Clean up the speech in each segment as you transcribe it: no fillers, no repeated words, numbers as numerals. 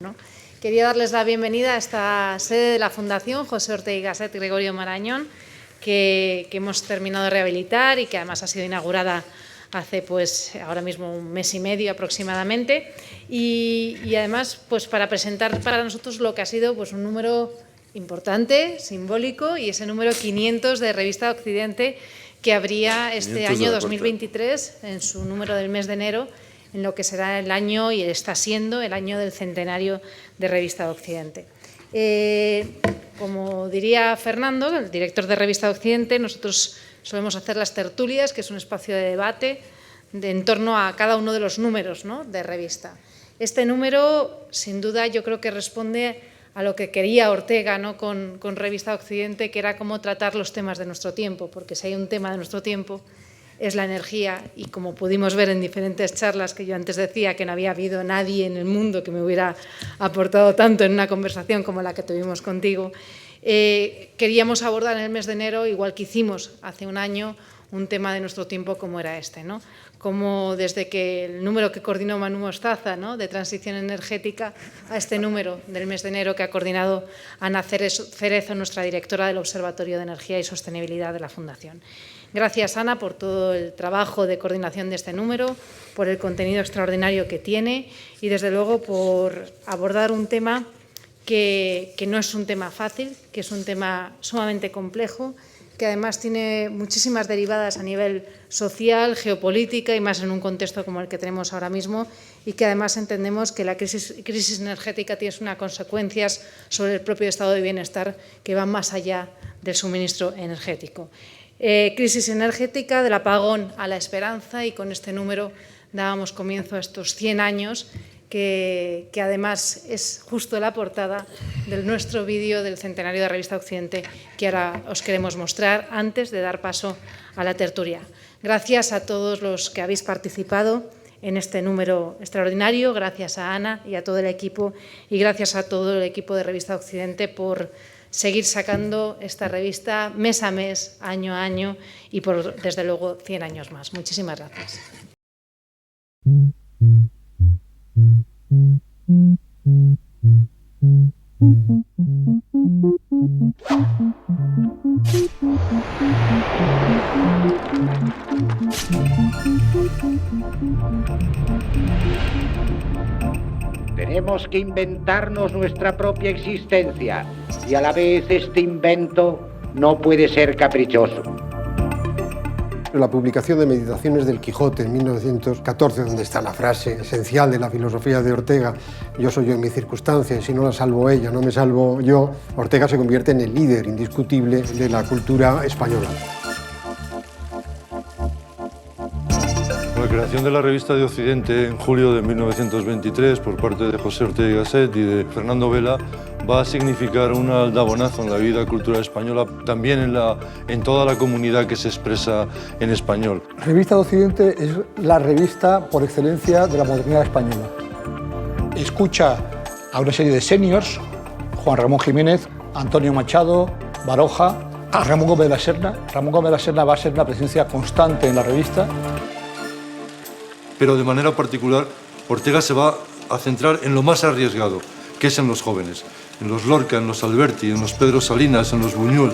¿no? Quería darles la bienvenida a esta sede de la Fundación José Ortega y Gasset Gregorio Marañón, que hemos terminado de rehabilitar y que además ha sido inaugurada hace ahora mismo un mes y medio aproximadamente. Y además para presentar para nosotros lo que ha sido un número importante, simbólico, y ese número 500 de Revista Occidente que habría este año 2023 en su número del mes de enero, en lo que será el año, y está siendo el año del centenario de Revista Occidente. Como diría Fernando, el director de Revista Occidente, nosotros solemos hacer las tertulias, que es un espacio de debate en torno a cada uno de los números, ¿no?, de revista. Este número, sin duda, yo creo que responde a lo que quería Ortega, ¿no?, con Revista Occidente, que era cómo tratar los temas de nuestro tiempo, porque si hay un tema de nuestro tiempo es la energía, y como pudimos ver en diferentes charlas que yo antes decía que no había habido nadie en el mundo que me hubiera aportado tanto en una conversación como la que tuvimos contigo, queríamos abordar en el mes de enero, igual que hicimos hace un año, un tema de nuestro tiempo como era este, ¿no? Como desde que el número que coordinó Manu Mostaza, ¿no?, de transición energética, a este número del mes de enero que ha coordinado Ana Cerezo, nuestra directora del Observatorio de Energía y Sostenibilidad de la Fundación. Gracias, Ana, por todo el trabajo de coordinación de este número, por el contenido extraordinario que tiene y, desde luego, por abordar un tema que no es un tema fácil, que es un tema sumamente complejo, que además tiene muchísimas derivadas a nivel social, geopolítica y más en un contexto como el que tenemos ahora mismo, y que además entendemos que la crisis energética tiene unas consecuencias sobre el propio estado de bienestar que van más allá del suministro energético. Crisis energética, del apagón a la esperanza, y con este número dábamos comienzo a estos 100 años que además es justo la portada de nuestro vídeo del centenario de Revista Occidente, que ahora os queremos mostrar antes de dar paso a la tertulia. Gracias a todos los que habéis participado en este número extraordinario, gracias a Ana y a todo el equipo, y gracias a todo el equipo de Revista Occidente por seguir sacando esta revista mes a mes, año a año, y por, desde luego, 100 años más. Muchísimas gracias. Tenemos que inventarnos nuestra propia existencia, y a la vez este invento no puede ser caprichoso. La publicación de Meditaciones del Quijote en 1914, donde está la frase esencial de la filosofía de Ortega: yo soy yo en mi circunstancia, y si no la salvo ella, no me salvo yo. Ortega se convierte en el líder indiscutible de la cultura española. La creación de la Revista de Occidente en julio de 1923 por parte de José Ortega y Gasset y de Fernando Vela va a significar un aldabonazo en la vida cultural española, también en toda la comunidad que se expresa en español. Revista de Occidente es la revista por excelencia de la modernidad española. Escucha a una serie de seniors: Juan Ramón Jiménez, Antonio Machado, Baroja, a Ramón Gómez de la Serna. Ramón Gómez de la Serna va a ser una presencia constante en la revista. Pero de manera particular, Ortega se va a centrar en lo más arriesgado, que es en los jóvenes, en los Lorca, en los Alberti, en los Pedro Salinas, en los Buñuel.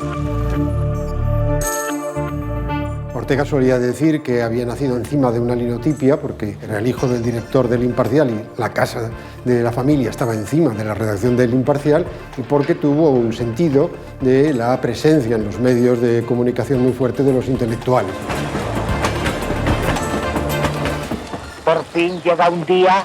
Ortega solía decir que había nacido encima de una linotipia porque era el hijo del director del Imparcial y la casa de la familia estaba encima de la redacción del Imparcial, y porque tuvo un sentido de la presencia en los medios de comunicación muy fuerte de los intelectuales. Por fin llega un día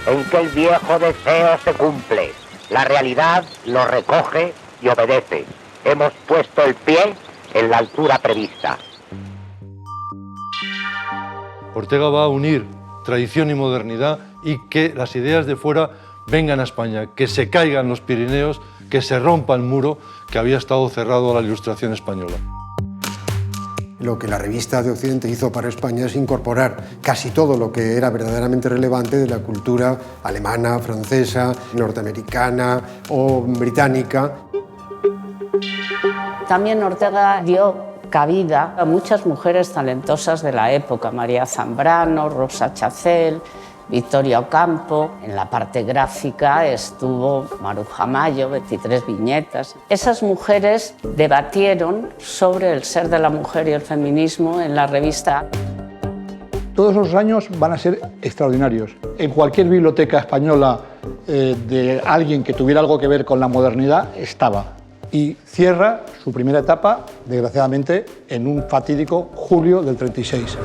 en que el viejo deseo se cumple. La realidad lo recoge y obedece. Hemos puesto el pie en la altura prevista. Ortega va a unir tradición y modernidad, y que las ideas de fuera vengan a España, que se caigan los Pirineos, que se rompa el muro que había estado cerrado a la Ilustración española. Lo que la Revista de Occidente hizo para España es incorporar casi todo lo que era verdaderamente relevante de la cultura alemana, francesa, norteamericana o británica. También Ortega dio cabida a muchas mujeres talentosas de la época: María Zambrano, Rosa Chacel, Victoria Ocampo. En la parte gráfica estuvo Maruja Mayo, 23 viñetas. Esas mujeres debatieron sobre el ser de la mujer y el feminismo en la revista. Todos los años van a ser extraordinarios. En cualquier biblioteca española de alguien que tuviera algo que ver con la modernidad estaba. Y cierra su primera etapa, desgraciadamente, en un fatídico julio del 36.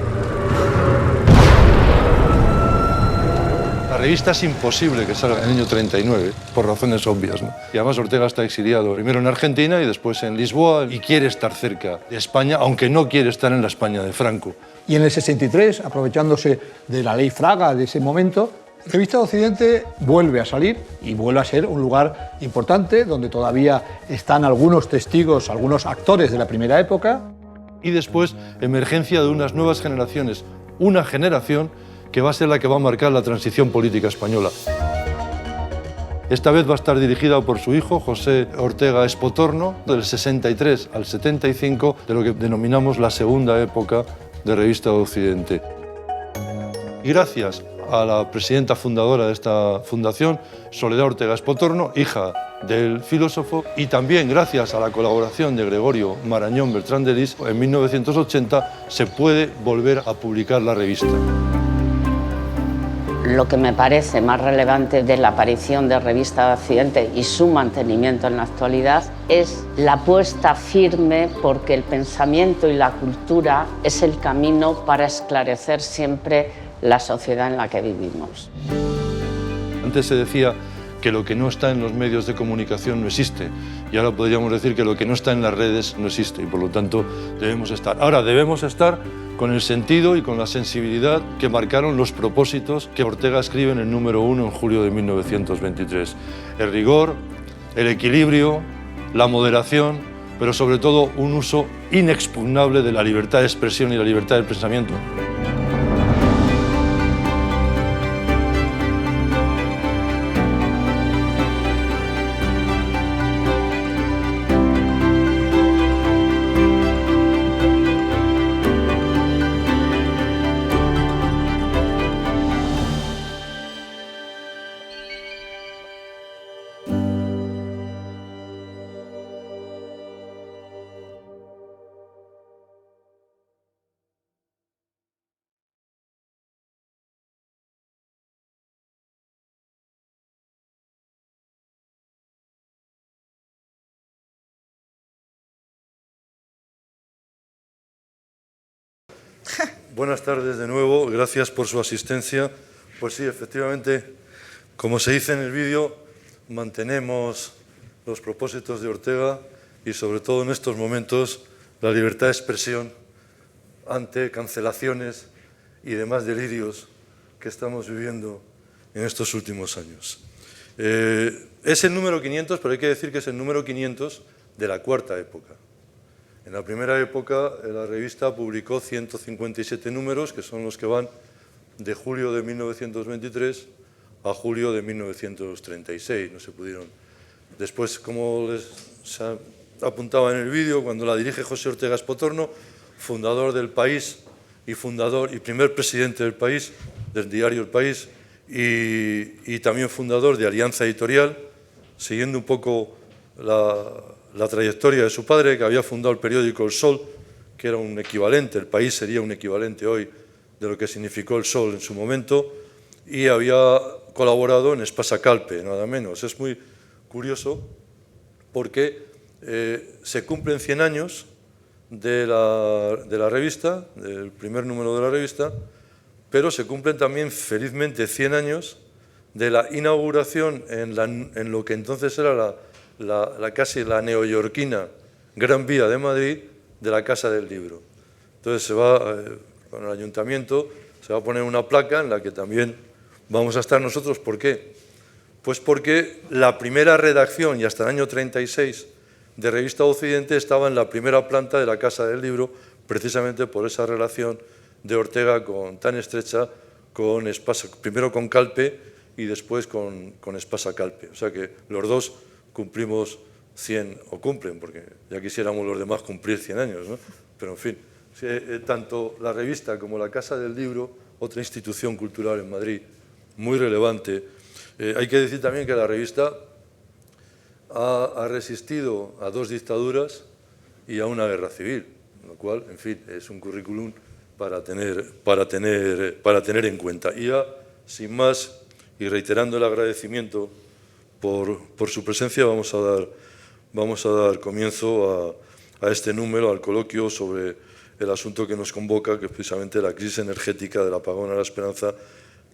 La revista es imposible que salga en el año 39, por razones obvias, ¿no? Y además Ortega está exiliado, primero en Argentina y después en Lisboa, y quiere estar cerca de España, aunque no quiere estar en la España de Franco. Y en el 63, aprovechándose de la ley Fraga de ese momento, Revista de Occidente vuelve a salir y vuelve a ser un lugar importante donde todavía están algunos testigos, algunos actores de la primera época. Y después, emergencia de unas nuevas generaciones, una generación que va a ser la que va a marcar la transición política española. Esta vez va a estar dirigida por su hijo, José Ortega Espotorno, del 63 al 75, de lo que denominamos la segunda época de Revista de Occidente. Y gracias a la presidenta fundadora de esta fundación, Soledad Ortega Espotorno, hija del filósofo, y también gracias a la colaboración de Gregorio Marañón Bertrán de Lis, en 1980 se puede volver a publicar la revista. Lo que me parece más relevante de la aparición de Revista de Occidente y su mantenimiento en la actualidad es la apuesta firme porque el pensamiento y la cultura es el camino para esclarecer siempre la sociedad en la que vivimos. Antes se decía que lo que no está en los medios de comunicación no existe, y ahora podríamos decir que lo que no está en las redes no existe, y por lo tanto debemos estar. Ahora debemos estar con el sentido y con la sensibilidad que marcaron los propósitos que Ortega escribe en el número 1 en julio de 1923. El rigor, el equilibrio, la moderación, pero sobre todo un uso inexpugnable de la libertad de expresión y la libertad del pensamiento. Buenas tardes de nuevo, gracias por su asistencia. Pues sí, efectivamente, como se dice en el vídeo, mantenemos los propósitos de Ortega y sobre todo en estos momentos la libertad de expresión ante cancelaciones y demás delirios que estamos viviendo en estos últimos años. Es el número 500, pero hay que decir que es el número 500 de la cuarta época. En la primera época, la revista publicó 157 números, que son los que van de julio de 1923 a julio de 1936. No se pudieron. Después, como les apuntaba en el vídeo, cuando la dirige José Ortega Espotorno, fundador del País y primer presidente del País, del diario El País, y también fundador de Alianza Editorial, siguiendo un poco la trayectoria de su padre, que había fundado el periódico El Sol, que era un equivalente, El País sería un equivalente hoy de lo que significó El Sol en su momento, y había colaborado en Espasa Calpe, nada menos. Es muy curioso porque se cumplen 100 años de la revista, del primer número de la revista, pero se cumplen también felizmente 100 años de la inauguración en lo que entonces era casi la neoyorquina Gran Vía de Madrid, de la Casa del Libro. Entonces se va, con el ayuntamiento, se va a poner una placa en la que también vamos a estar nosotros. ¿Por qué? Pues porque la primera redacción, y hasta el año 36, de Revista Occidente estaba en la primera planta de la Casa del Libro, precisamente por esa relación de Ortega tan estrecha con Espasa, primero con Calpe y después con Espasa Calpe. O sea que los dos cumplimos 100, o cumplen, porque ya quisiéramos los demás cumplir 100 años, ¿no? Pero en fin, tanto la revista como la Casa del Libro, otra institución cultural en Madrid muy relevante. Hay que decir también que la revista ha resistido a 2 dictaduras y a una guerra civil, lo cual, en fin, es un currículum para tener en cuenta. Y ya, sin más, y reiterando el agradecimiento por su presencia, vamos a dar comienzo a este número, al coloquio sobre el asunto que nos convoca, que es precisamente la crisis energética del apagón a la esperanza,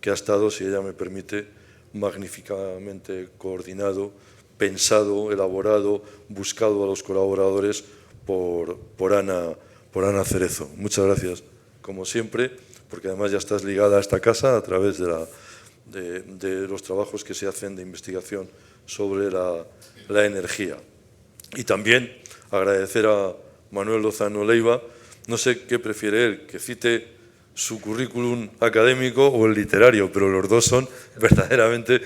que ha estado, si ella me permite, magníficamente coordinado, pensado, elaborado, buscado a los colaboradores por Ana Cerezo. Muchas gracias, como siempre, porque además ya estás ligada a esta casa a través de los trabajos que se hacen de investigación sobre la energía. Y también agradecer a Manuel Lozano Leiva, no sé qué prefiere él, que cite su currículum académico o el literario, pero los dos son verdaderamente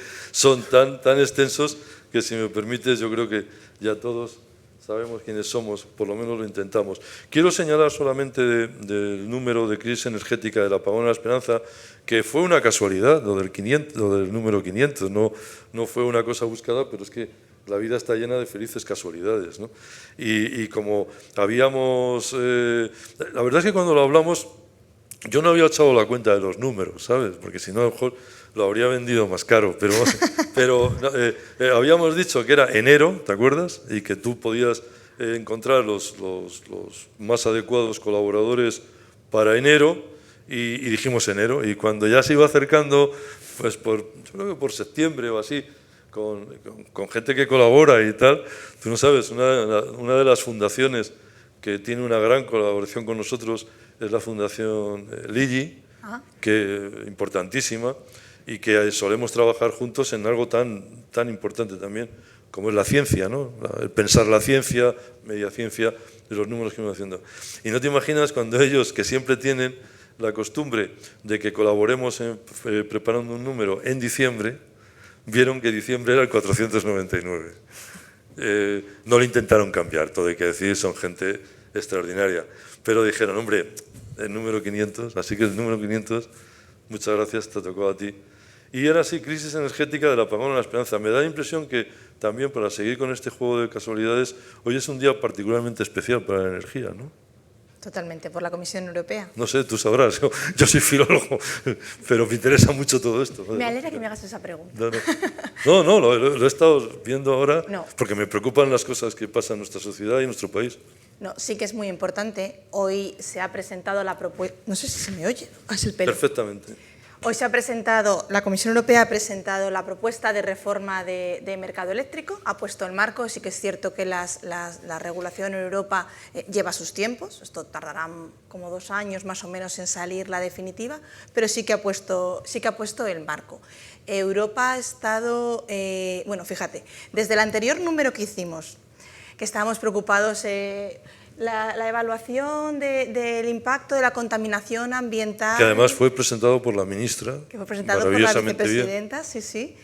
tan extensos que, si me permites, yo creo que ya todos sabemos quiénes somos, por lo menos lo intentamos. Quiero señalar solamente del número de crisis energética del apagón a la esperanza, que fue una casualidad, lo del número 500, no fue una cosa buscada, pero es que la vida está llena de felices casualidades, ¿no? Y como habíamos... la verdad es que cuando lo hablamos, yo no había echado la cuenta de los números, ¿sabes? Porque si no, a lo mejor lo habría vendido más caro, pero habíamos dicho que era enero, ¿te acuerdas? Y que tú podías encontrar los más adecuados colaboradores para enero, y dijimos enero, y cuando ya se iba acercando, pues yo creo que por septiembre o así, con gente que colabora y tal, tú no sabes, una de las fundaciones que tiene una gran colaboración con nosotros es la Fundación Ligi, que importantísima, y que solemos trabajar juntos en algo tan importante también como es la ciencia, ¿no? El pensar la ciencia, media ciencia, de los números que vamos haciendo. Y no te imaginas cuando ellos, que siempre tienen la costumbre de que colaboremos preparando un número en diciembre, vieron que diciembre era el 499. No lo intentaron cambiar, todo hay que decir, son gente extraordinaria. Pero dijeron, hombre, el número 500, así que el número 500, muchas gracias, te tocó a ti. Y era así, crisis energética del apagón a la esperanza. Me da la impresión que también, para seguir con este juego de casualidades, hoy es un día particularmente especial para la energía, ¿no? Totalmente, por la Comisión Europea. No sé, tú sabrás, yo soy filólogo, pero me interesa mucho todo esto. Me alegra que me hagas esa pregunta. No, lo he estado viendo ahora, No. Porque me preocupan las cosas que pasan en nuestra sociedad y en nuestro país. No, sí que es muy importante. Hoy se ha presentado la propuesta... No sé si se me oye. Es el pelo. Perfectamente. Hoy se ha presentado, la Comisión Europea ha presentado la propuesta de reforma de mercado eléctrico, ha puesto el marco. Sí que es cierto que la regulación en Europa lleva sus tiempos, esto tardará como 2 años más o menos en salir la definitiva, pero sí que ha puesto el marco. Europa ha estado, bueno, fíjate, desde el anterior número que hicimos, que estábamos preocupados... La evaluación del impacto de la contaminación ambiental... Que además fue presentado por la ministra. Que fue presentado por la vicepresidenta, sí.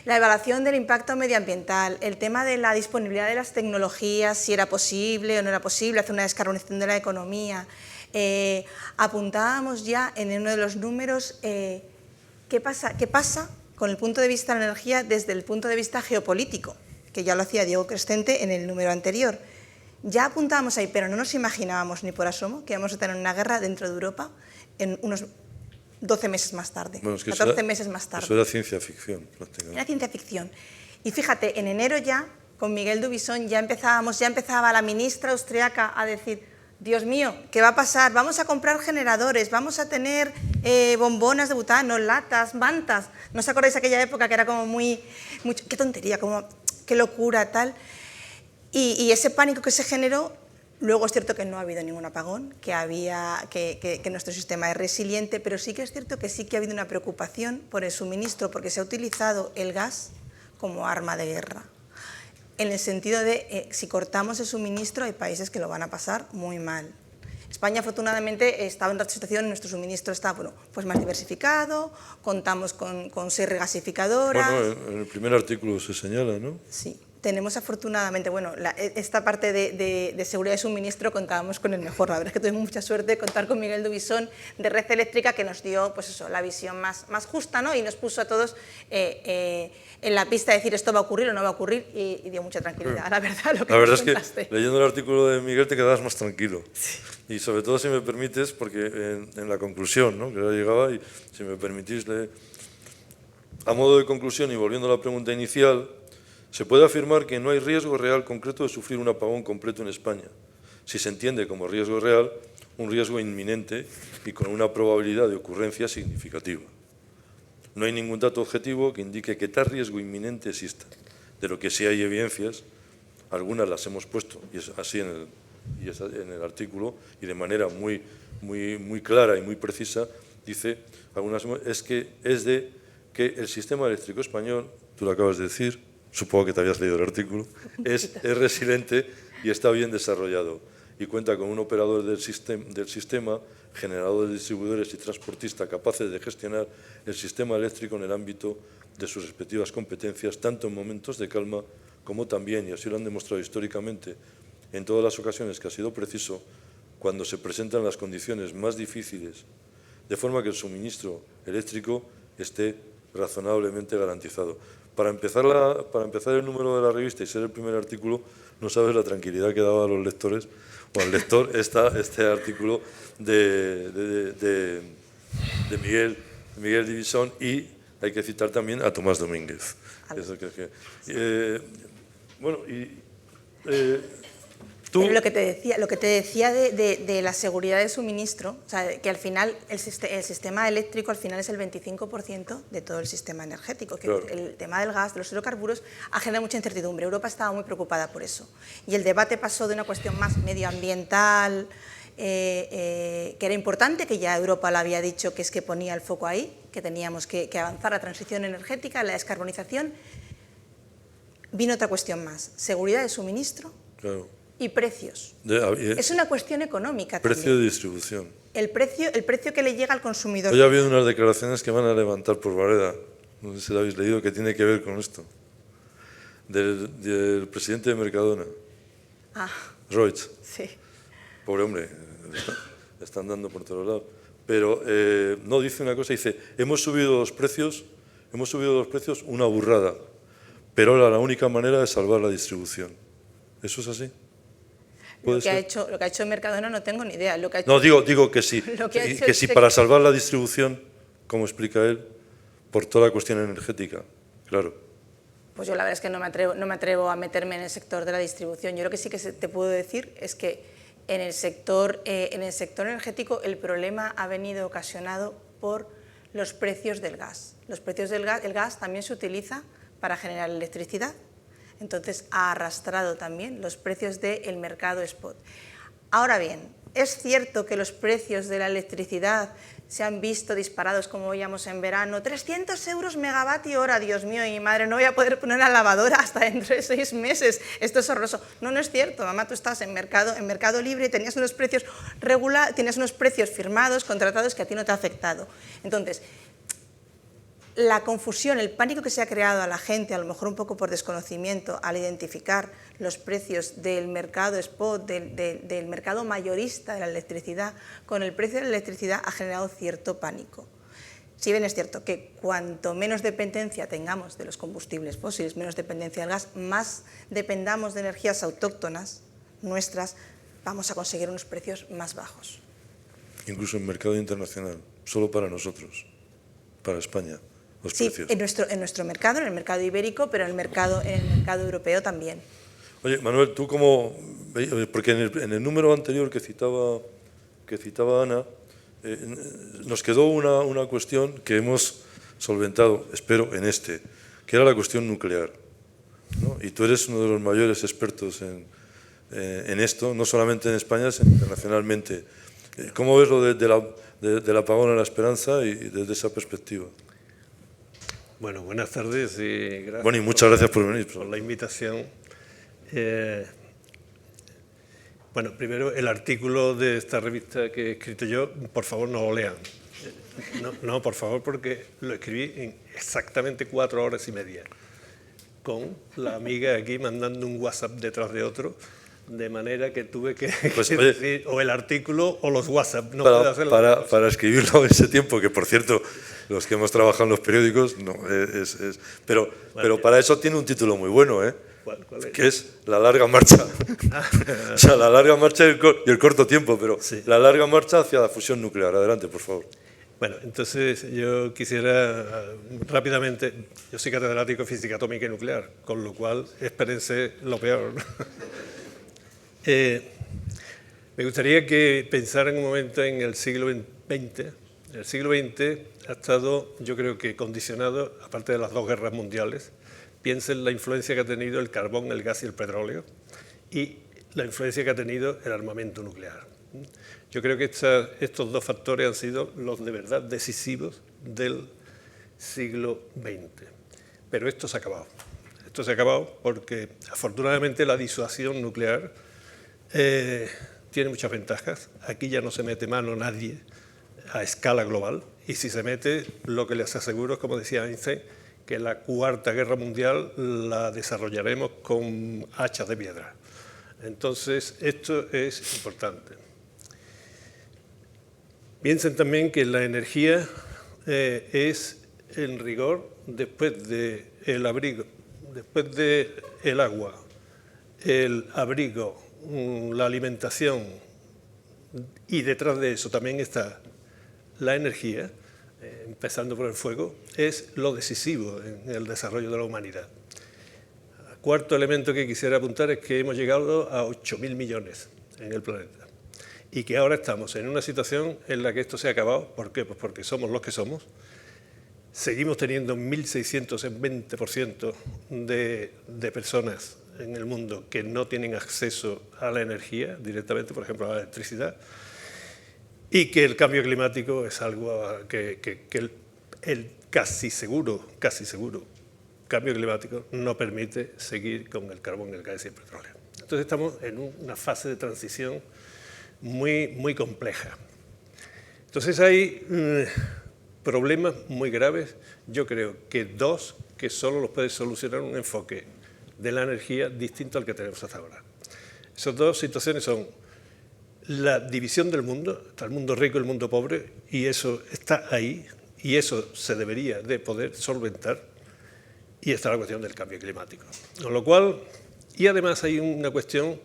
La evaluación del impacto medioambiental, el tema de la disponibilidad de las tecnologías, si era posible o no era posible, hacer una descarbonización de la economía. Apuntábamos ya en uno de los números qué pasa con el punto de vista de la energía desde el punto de vista geopolítico, que ya lo hacía Diego Crescente en el número anterior. Ya apuntábamos ahí, pero no nos imaginábamos ni por asomo que íbamos a tener una guerra dentro de Europa en unos 12 meses más tarde, bueno, es que 14 meses más tarde. Eso era ciencia ficción, prácticamente. Era ciencia ficción. Y fíjate, en enero ya, con Miguel Dubisson, ya empezaba la ministra austriaca a decir, Dios mío, ¿qué va a pasar? Vamos a comprar generadores, vamos a tener bombonas de butano, latas, mantas. ¿No os acordáis de aquella época que era como muy qué tontería, como qué locura, tal? Y ese pánico que se generó, luego es cierto que no ha habido ningún apagón, que nuestro sistema es resiliente, pero sí que es cierto que sí que ha habido una preocupación por el suministro, porque se ha utilizado el gas como arma de guerra. En el sentido de, si cortamos el suministro, hay países que lo van a pasar muy mal. España, afortunadamente, estaba en otra situación, nuestro suministro está pues más diversificado, contamos con 6 regasificadoras. Bueno, en el primer artículo se señala, ¿no? Sí, Tenemos afortunadamente, bueno, esta parte de seguridad de suministro contábamos con el mejor. La verdad es que tuvimos mucha suerte de contar con Miguel Dubisón de Red Eléctrica, que nos dio, pues eso, la visión más justa, ¿no? Y nos puso a todos en la pista de decir esto va a ocurrir o no va a ocurrir, y dio mucha tranquilidad, la verdad. La verdad es que leyendo el artículo de Miguel te quedabas más tranquilo. Sí. Y sobre todo, si me permites, porque en la conclusión, ¿no?, que ya llegaba, y si me permitís, a modo de conclusión y volviendo a la pregunta inicial, se puede afirmar que no hay riesgo real concreto de sufrir un apagón completo en España, si se entiende como riesgo real un riesgo inminente y con una probabilidad de ocurrencia significativa. No hay ningún dato objetivo que indique que tal riesgo inminente exista. De lo que sí hay evidencias, algunas las hemos puesto, y es así en el artículo, y de manera muy clara y muy precisa, dice, es que el sistema eléctrico español, tú lo acabas de decir, supongo que te habías leído el artículo, es resiliente y está bien desarrollado y cuenta con un operador del sistema, generadores, distribuidores y transportistas capaces de gestionar el sistema eléctrico en el ámbito de sus respectivas competencias, tanto en momentos de calma como también, y así lo han demostrado históricamente, en todas las ocasiones que ha sido preciso, cuando se presentan las condiciones más difíciles, de forma que el suministro eléctrico esté razonablemente garantizado. Para empezar el número de la revista y ser el primer artículo, no sabes la tranquilidad que daba a los lectores o al lector este artículo de Miguel Dubisón, y hay que citar también a Tomás Domínguez. Pero lo que te decía de la seguridad de suministro, o sea, que al final el sistema eléctrico al final es el 25% de todo el sistema energético, que claro, el tema del gas, de los hidrocarburos, ha generado mucha incertidumbre. Europa estaba muy preocupada por eso. Y el debate pasó de una cuestión más medioambiental, que era importante, que ya Europa lo había dicho, que es que ponía el foco ahí, que teníamos que avanzar la transición energética, la descarbonización. Vino otra cuestión más, seguridad de suministro. Claro. Y precios. Es una cuestión económica también. Precio de distribución. El precio que le llega al consumidor. Hoy ha habido unas declaraciones que van a levantar por Vareda, no sé si lo habéis leído, que tiene que ver con esto, del presidente de Mercadona, Reutz. Sí. Pobre hombre, le están dando por todos lados. Pero no, dice una cosa, dice, hemos subido los precios una burrada, pero ahora la única manera es salvar la distribución. ¿Eso es así? Lo que ha hecho Mercadona no tengo ni idea. No, digo que sí, que sí, para salvar la distribución, como explica él, por toda la cuestión energética, claro. Pues yo la verdad es que no me atrevo a meterme en el sector de la distribución. Yo lo que sí que te puedo decir es que en el sector energético el problema ha venido ocasionado por los precios del gas. El gas también se utiliza para generar electricidad. Entonces ha arrastrado también los precios del mercado spot. Ahora bien, es cierto que los precios de la electricidad se han visto disparados, como veíamos en verano, 300 euros megavatio hora, Dios mío, y mi madre, no voy a poder poner la lavadora hasta dentro de 6 meses, esto es horroroso. No es cierto, mamá, tú estás en Mercado Libre y tenías unos precios firmados, contratados, que a ti no te ha afectado. Entonces, la confusión, el pánico que se ha creado a la gente, a lo mejor un poco por desconocimiento, al identificar los precios del mercado spot, del mercado mayorista de la electricidad, con el precio de la electricidad ha generado cierto pánico. Si bien es cierto que cuanto menos dependencia tengamos de los combustibles fósiles, menos dependencia del gas, más dependamos de energías autóctonas nuestras, vamos a conseguir unos precios más bajos. Incluso en mercado internacional, solo para nosotros, para España. Sí, en nuestro mercado, en el mercado ibérico, pero en el mercado europeo también. Oye, Manuel, tú porque en el número anterior que citaba Ana, nos quedó una cuestión que hemos solventado, espero, que era la cuestión nuclear, ¿no? Y tú eres uno de los mayores expertos en esto, no solamente en España, sino internacionalmente. ¿Cómo ves lo del apagón a la esperanza y desde esa perspectiva? Bueno, buenas tardes y gracias. Bueno, y muchas gracias por venir. Por la invitación. Bueno, primero, el artículo de esta revista que he escrito yo, por favor, no lo lean. No, por favor, porque lo escribí en exactamente 4 horas y media. con la amiga aquí mandando un WhatsApp detrás de otro, de manera que tuve que, Pues, que oye, decir o el artículo o los WhatsApp. No puedo hacer las dos. para escribirlo en ese tiempo, que por cierto, los que hemos trabajado en los periódicos, no, pero para eso tiene un título muy bueno, ¿Cuál es? que es La larga marcha. O sea, la larga marcha y el corto tiempo, pero Sí. la larga marcha hacia la fusión nuclear. Adelante, por favor. Bueno, entonces yo quisiera rápidamente, yo soy catedrático de física atómica y nuclear, con lo cual espérense lo peor, ¿no? Me gustaría que pensaran un momento en el siglo XX. El siglo XX ha estado, yo creo que condicionado, aparte de las dos guerras mundiales. Piensen en la influencia que ha tenido el carbón, el gas y el petróleo, y la influencia que ha tenido el armamento nuclear. Yo creo que estos dos factores han sido los de verdad decisivos del siglo XX. Pero esto se ha acabado. Esto se ha acabado porque, afortunadamente, la disuasión nuclear tiene muchas ventajas. Aquí ya no se mete mano nadie a escala global, y si se mete, lo que les aseguro es, como decía Einstein, que la Cuarta Guerra Mundial la desarrollaremos con hachas de piedra. Entonces, esto es importante. Piensen también que la energía es, en rigor, después del abrigo, después del agua, el abrigo, la alimentación, y detrás de eso también está la energía, empezando por el fuego, es lo decisivo en el desarrollo de la humanidad. El cuarto elemento que quisiera apuntar es que hemos llegado a 8.000 millones en el planeta y que ahora estamos en una situación en la que esto se ha acabado. ¿Por qué? Pues porque somos los que somos. Seguimos teniendo 1.620% de personas en el mundo que no tienen acceso a la energía directamente, por ejemplo, a la electricidad, y que el cambio climático es algo que el casi seguro cambio climático no permite seguir con el carbón, el gas y el petróleo. Entonces estamos en una fase de transición muy, muy compleja. Entonces hay problemas muy graves, yo creo que dos, que solo los puede solucionar un enfoque de la energía distinto al que tenemos hasta ahora. Esas dos situaciones son la división del mundo, está el mundo rico y el mundo pobre, y eso está ahí, y eso se debería de poder solventar, y está la cuestión del cambio climático. Con lo cual, y además hay una cuestión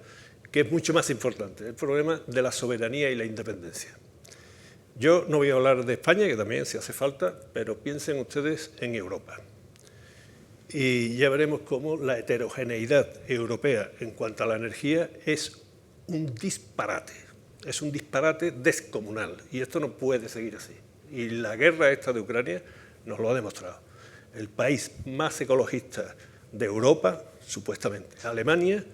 que es mucho más importante, el problema de la soberanía y la independencia. Yo no voy a hablar de España, que también si hace falta, pero piensen ustedes en Europa. Y ya veremos cómo la heterogeneidad europea en cuanto a la energía es un disparate descomunal, y esto no puede seguir así. Y la guerra esta de Ucrania nos lo ha demostrado. El país más ecologista de Europa, supuestamente, Alemania,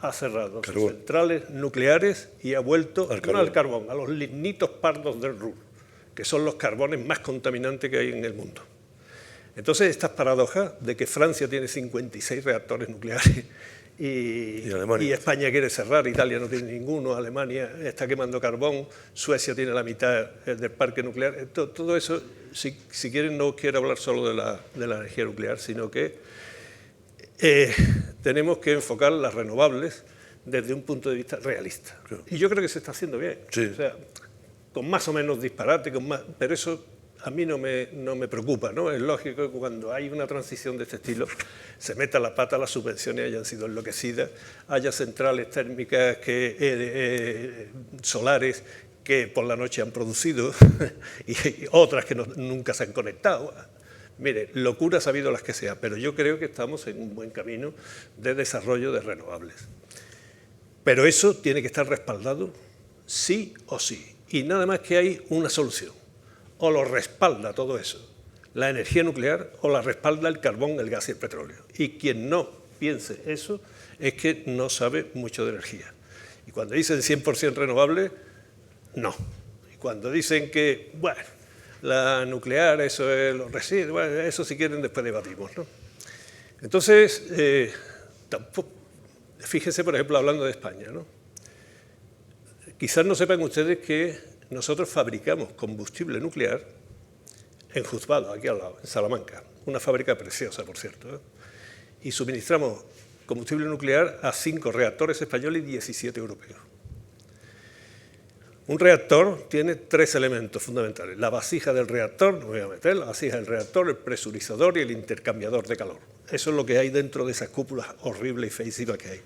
ha cerrado sus centrales nucleares y ha vuelto no al carbón, a los lignitos pardos del Ruhr, que son los carbones más contaminantes que hay en el mundo. Entonces, estas paradojas de que Francia tiene 56 reactores nucleares y España quiere cerrar, Italia no tiene ninguno, Alemania está quemando carbón, Suecia tiene la mitad del parque nuclear, todo eso, si quieren, no quiero hablar solo de la energía nuclear, sino que tenemos que enfocar las renovables desde un punto de vista realista. Y yo creo que se está haciendo bien, sí. O sea, con más o menos disparate, pero eso a mí no me preocupa, ¿no? Es lógico que cuando hay una transición de este estilo se meta la pata, las subvenciones hayan sido enloquecidas, haya centrales térmicas solares que por la noche han producido y otras que nunca se han conectado. Mire, locuras ha habido las que sea, pero yo creo que estamos en un buen camino de desarrollo de renovables. Pero eso tiene que estar respaldado sí o sí, y nada más que hay una solución. O lo respalda todo eso, la energía nuclear, o la respalda el carbón, el gas y el petróleo. Y quien no piense eso es que no sabe mucho de energía. Y cuando dicen 100% renovable, no. Y cuando dicen que, bueno, la nuclear, eso es los residuos, bueno, eso si quieren después debatimos, ¿no? Entonces, tampoco, fíjense, por ejemplo, hablando de España, ¿no? Quizás no sepan ustedes que nosotros fabricamos combustible nuclear en Juzbado, aquí al lado, en Salamanca, una fábrica preciosa, por cierto, ¿eh? y suministramos combustible nuclear a 5 reactores españoles y 17 europeos. Un reactor tiene 3 elementos fundamentales. La vasija del reactor, no me voy a meter, la vasija del reactor, el presurizador y el intercambiador de calor. Eso es lo que hay dentro de esas cúpulas horribles y feísimas que hay.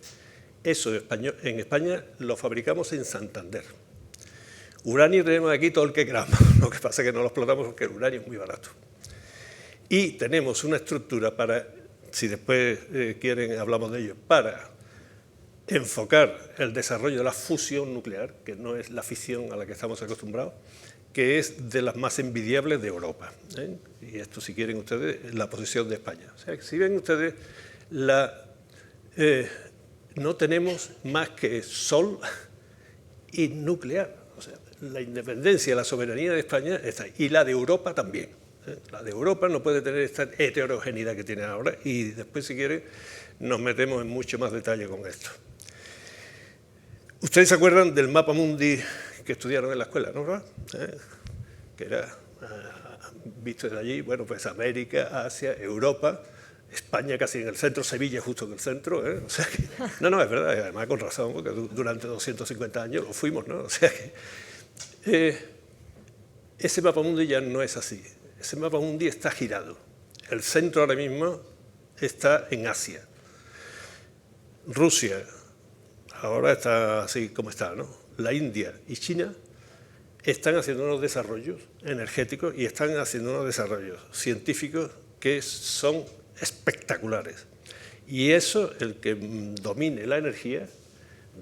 Eso en España lo fabricamos en Santander. Uranio tenemos aquí todo el que queramos, lo que pasa es que no lo explotamos porque el uranio es muy barato. Y tenemos una estructura para, si después quieren hablamos de ello, para enfocar el desarrollo de la fusión nuclear, que no es la fisión a la que estamos acostumbrados, que es de las más envidiables de Europa. Y esto, si quieren ustedes, es la posición de España. O sea, que si ven ustedes, no tenemos más que sol y nuclear. O sea, la independencia, la soberanía de España está ahí, y la de Europa también. La de Europa no puede tener esta heterogeneidad que tiene ahora, y después, si quieren, nos metemos en mucho más detalle con esto. Ustedes se acuerdan del mapa mundi que estudiaron en la escuela, ¿no? Que era, visto desde allí, bueno, pues América, Asia, Europa, España casi en el centro, Sevilla justo en el centro, O sea que, no, es verdad, y además con razón, porque durante 250 años lo fuimos, ¿no? O sea que ese mapa mundi ya no es así. Ese mapa mundi está girado. El centro ahora mismo está en Asia. Rusia ahora está así como está, ¿no? La India y China están haciendo unos desarrollos energéticos y están haciendo unos desarrollos científicos que son espectaculares. Y eso, el que domine la energía,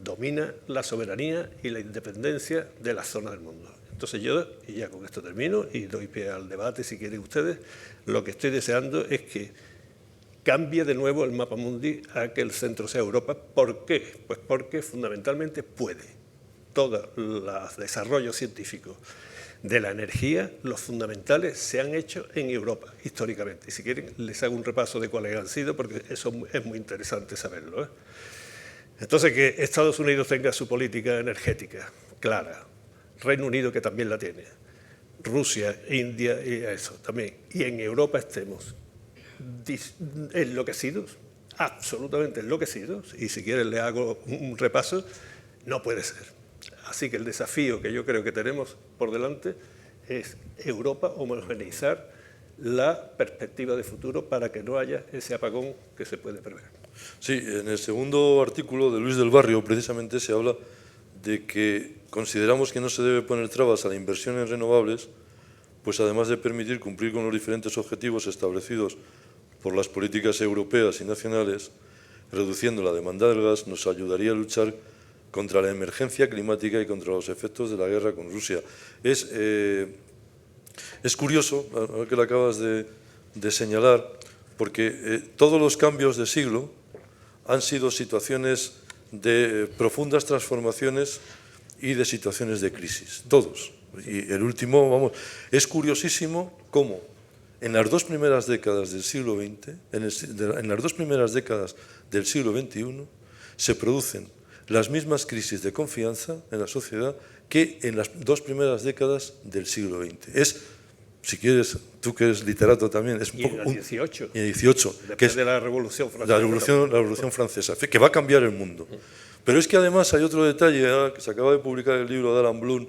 domina la soberanía y la independencia de la zona del mundo. Entonces yo, y ya con esto termino y doy pie al debate si quieren ustedes, lo que estoy deseando es que cambie de nuevo el mapa mundi a que el centro sea Europa. ¿Por qué? Pues porque fundamentalmente puede. Todos los desarrollos científicos de la energía, los fundamentales, se han hecho en Europa, históricamente. Y si quieren, les hago un repaso de cuáles han sido, porque eso es muy interesante saberlo. Entonces, que Estados Unidos tenga su política energética clara, Reino Unido, que también la tiene, Rusia, India y eso también. Y en Europa estemos enloquecidos, absolutamente enloquecidos, y si quieren le hago un repaso, no puede ser. Así que el desafío que yo creo que tenemos por delante es Europa homogeneizar la perspectiva de futuro para que no haya ese apagón que se puede prever. Sí, en el segundo artículo de Luis del Barrio precisamente se habla de que consideramos que no se debe poner trabas a la inversión en renovables, pues además de permitir cumplir con los diferentes objetivos establecidos por las políticas europeas y nacionales, reduciendo la demanda del gas, nos ayudaría a luchar contra la emergencia climática y contra los efectos de la guerra con Rusia. Es curioso, ahora que lo acabas de señalar, porque todos los cambios de siglo han sido situaciones de profundas transformaciones y de situaciones de crisis, todos. Y el último, vamos, es curiosísimo cómo en las 2 primeras décadas del siglo XX, en las 2 primeras décadas del siglo XXI, se producen las mismas crisis de confianza en la sociedad que en las 2 primeras décadas del siglo XX. Es, si quieres, tú que eres literato también, es un poco... Y en el 18. Y en el 18. Después que es de la Revolución Francesa. La Revolución Francesa, que va a cambiar el mundo. Pero es que además hay otro detalle, que se acaba de publicar el libro de Alan Bloom,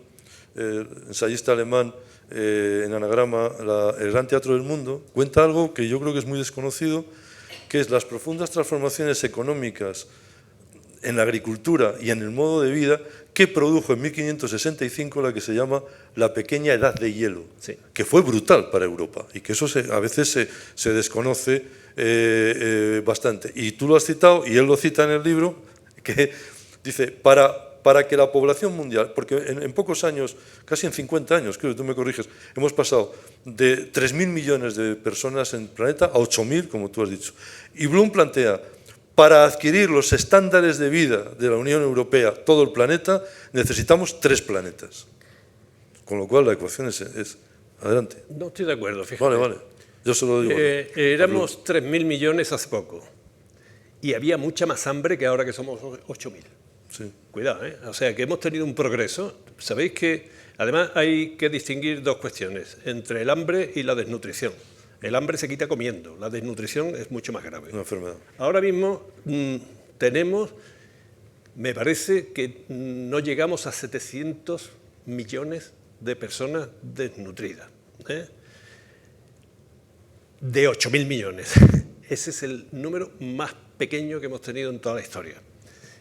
ensayista alemán, en anagrama, El Gran Teatro del Mundo, cuenta algo que yo creo que es muy desconocido, que es las profundas transformaciones económicas en la agricultura y en el modo de vida que produjo en 1565 la que se llama la pequeña edad de hielo, sí, que fue brutal para Europa y que eso a veces se desconoce bastante. Y tú lo has citado, y él lo cita en el libro, que dice, para que la población mundial, porque en pocos años, casi en 50 años, creo que tú me corriges, hemos pasado de 3.000 millones de personas en el planeta a 8.000, como tú has dicho. Y Bloom plantea, para adquirir los estándares de vida de la Unión Europea, todo el planeta, necesitamos 3 planetas. Con lo cual la ecuación es adelante. No estoy de acuerdo, fíjate. Vale. Yo se lo digo. Éramos 3.000 millones hace poco. Y había mucha más hambre que ahora que somos 8.000. Sí. Cuidado, O sea, que hemos tenido un progreso. Sabéis que, además, hay que distinguir 2 cuestiones, entre el hambre y la desnutrición. El hambre se quita comiendo, la desnutrición es mucho más grave. Una enfermedad. Ahora mismo tenemos, me parece que no llegamos a 700 millones de personas desnutridas, ¿eh? De 8.000 millones. Ese es el número más pequeño que hemos tenido en toda la historia.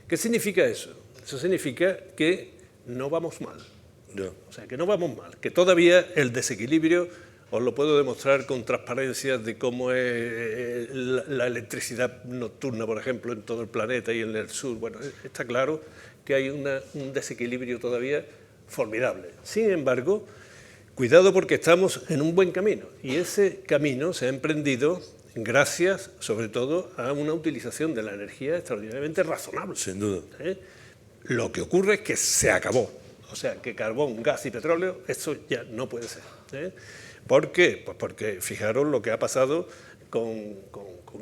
¿Qué significa eso? Eso significa que no vamos mal. Ya. O sea, que no vamos mal, que todavía el desequilibrio, os lo puedo demostrar con transparencia de cómo es la electricidad nocturna, por ejemplo, en todo el planeta y en el sur. Bueno, está claro que hay un desequilibrio todavía formidable. Sin embargo, cuidado porque estamos en un buen camino y ese camino se ha emprendido gracias, sobre todo, a una utilización de la energía extraordinariamente razonable. Sin duda. Lo que ocurre es que se acabó. O sea, que carbón, gas y petróleo, eso ya no puede ser. ¿Por qué? Pues porque fijaros lo que ha pasado con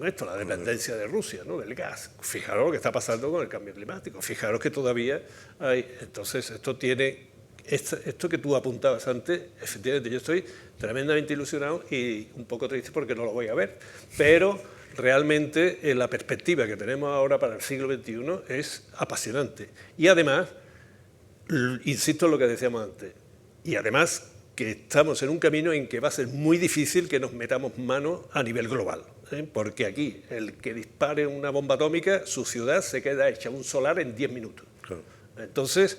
esto, la dependencia de Rusia, ¿no?, del gas. Fijaros lo que está pasando con el cambio climático. Fijaros que todavía hay... Entonces, esto tiene... Esto que tú apuntabas antes, efectivamente, yo estoy tremendamente ilusionado y un poco triste porque no lo voy a ver, pero realmente la perspectiva que tenemos ahora para el siglo XXI es apasionante. Y además, insisto en lo que decíamos antes, y además que estamos en un camino en que va a ser muy difícil que nos metamos mano a nivel global, porque aquí el que dispare una bomba atómica, su ciudad se queda hecha un solar en 10 minutos. Claro. Entonces,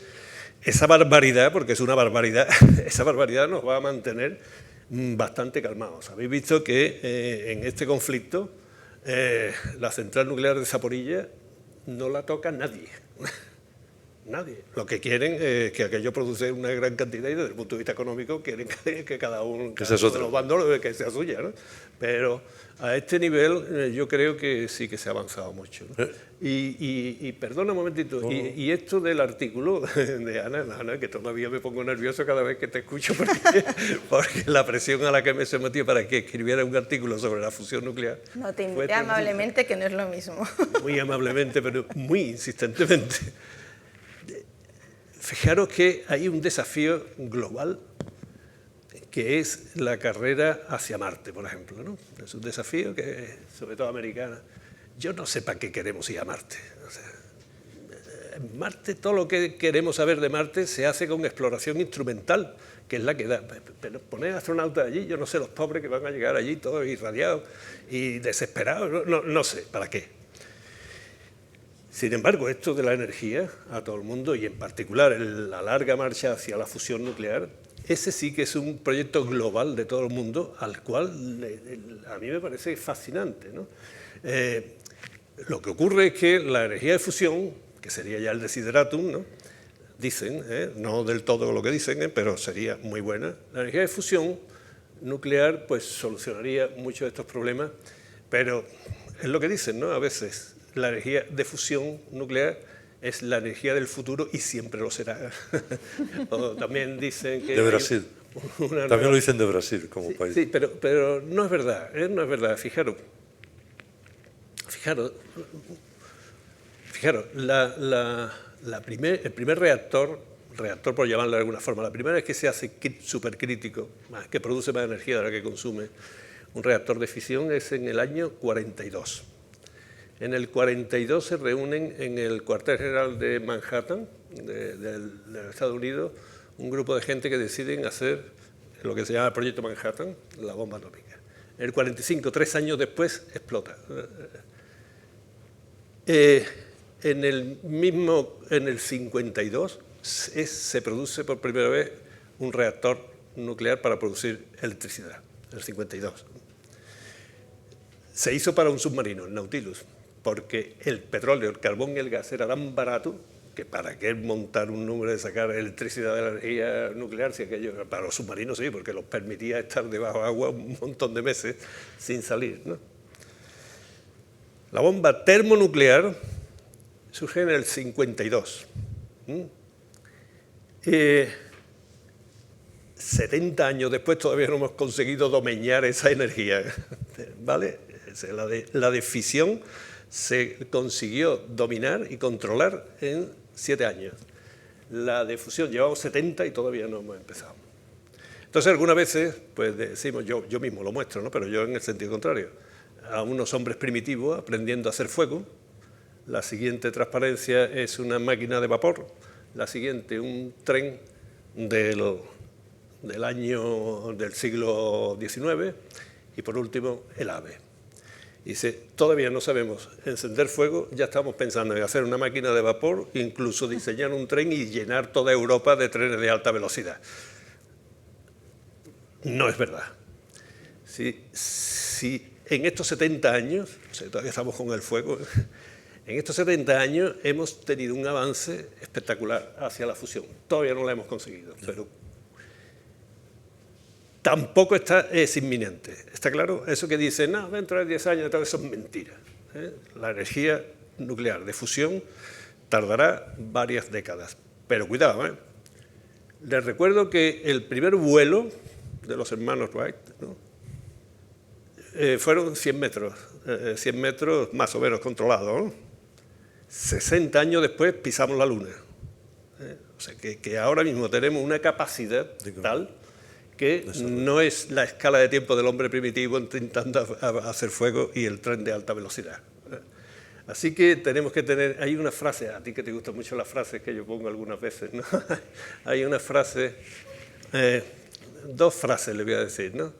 esa barbaridad, porque es una barbaridad, esa barbaridad nos va a mantener bastante calmados. Habéis visto que en este conflicto la central nuclear de Zaporilla no la toca nadie. Nadie. Lo que quieren es que aquello produce una gran cantidad y desde el punto de vista económico quieren que cada uno de los bandos que sea suya, ¿no? Pero a este nivel yo creo que sí que se ha avanzado mucho, ¿no? Y perdona un momentito, y esto del artículo de Ana, que todavía me pongo nervioso cada vez que te escucho porque la presión a la que me sometió para que escribiera un artículo sobre la fusión nuclear. No, te invité amablemente, que no es lo mismo. Muy amablemente, pero muy insistentemente. Fijaros que hay un desafío global que es la carrera hacia Marte, por ejemplo, ¿no? Es un desafío que es sobre todo americana. Yo no sé para qué queremos ir a Marte. O sea, Marte, todo lo que queremos saber de Marte se hace con exploración instrumental, que es la que da. Pero poner astronautas allí, yo no sé, los pobres que van a llegar allí todos irradiados y desesperados, no sé, ¿para qué? Sin embargo, esto de la energía a todo el mundo y en particular la larga marcha hacia la fusión nuclear, ese sí que es un proyecto global de todo el mundo al cual a mí me parece fascinante, ¿no? Lo que ocurre es que la energía de fusión, que sería ya el desideratum, ¿no?, dicen, no del todo lo que dicen, pero sería muy buena, la energía de fusión nuclear pues solucionaría muchos de estos problemas, pero es lo que dicen, ¿no?, a veces. La energía de fusión nuclear es la energía del futuro y siempre lo será. O también dicen que... De Brasil. También lo dicen de Brasil como país. Sí, pero no es verdad, no es verdad. Fijaros, el primer reactor por llamarlo de alguna forma, la primera vez que se hace supercrítico, que produce más energía de la que consume, un reactor de fisión es en el año 42. En el 42 se reúnen en el cuartel general de Manhattan, de los Estados Unidos, un grupo de gente que deciden hacer lo que se llama el Proyecto Manhattan, la bomba atómica. En el 45, 3 años después, explota. En el 52 se produce por primera vez un reactor nuclear para producir electricidad, en el 52. Se hizo para un submarino, el Nautilus, porque el petróleo, el carbón y el gas era tan barato que para qué montar un número de sacar electricidad de la energía nuclear, si aquello, para los submarinos sí, porque los permitía estar debajo de agua un montón de meses sin salir, ¿no? La bomba termonuclear surge en el 52. 70 años después todavía no hemos conseguido domeñar esa energía, ¿vale? La de fisión se consiguió dominar y controlar en 7 años. La de fusión llevamos 70 y todavía no hemos empezado. Entonces, algunas veces, pues decimos, yo mismo lo muestro, ¿no? Pero yo en el sentido contrario, a unos hombres primitivos aprendiendo a hacer fuego. La siguiente transparencia es una máquina de vapor, la siguiente un tren del siglo XIX y por último el AVE. Dice, todavía no sabemos encender fuego, ya estamos pensando en hacer una máquina de vapor, incluso diseñar un tren y llenar toda Europa de trenes de alta velocidad. No es verdad. Si en estos 70 años, o sea, todavía estamos con el fuego, en estos 70 años hemos tenido un avance espectacular hacia la fusión. Todavía no la hemos conseguido, pero tampoco es inminente. ¿Está claro? Eso que dicen, no, dentro de 10 años, todo eso es mentira. La energía nuclear de fusión tardará varias décadas. Pero cuidado, les recuerdo que el primer vuelo de los hermanos Wright, ¿no? Fueron 100 metros más o menos controlados, ¿no? 60 años después pisamos la Luna. O sea, que ahora mismo tenemos una capacidad tal que no es la escala de tiempo del hombre primitivo intentando hacer fuego y el tren de alta velocidad. Así que tenemos que tener... Hay una frase, a ti que te gustan mucho las frases que yo pongo algunas veces, ¿no? Hay una frase, dos frases le voy a decir, ¿no?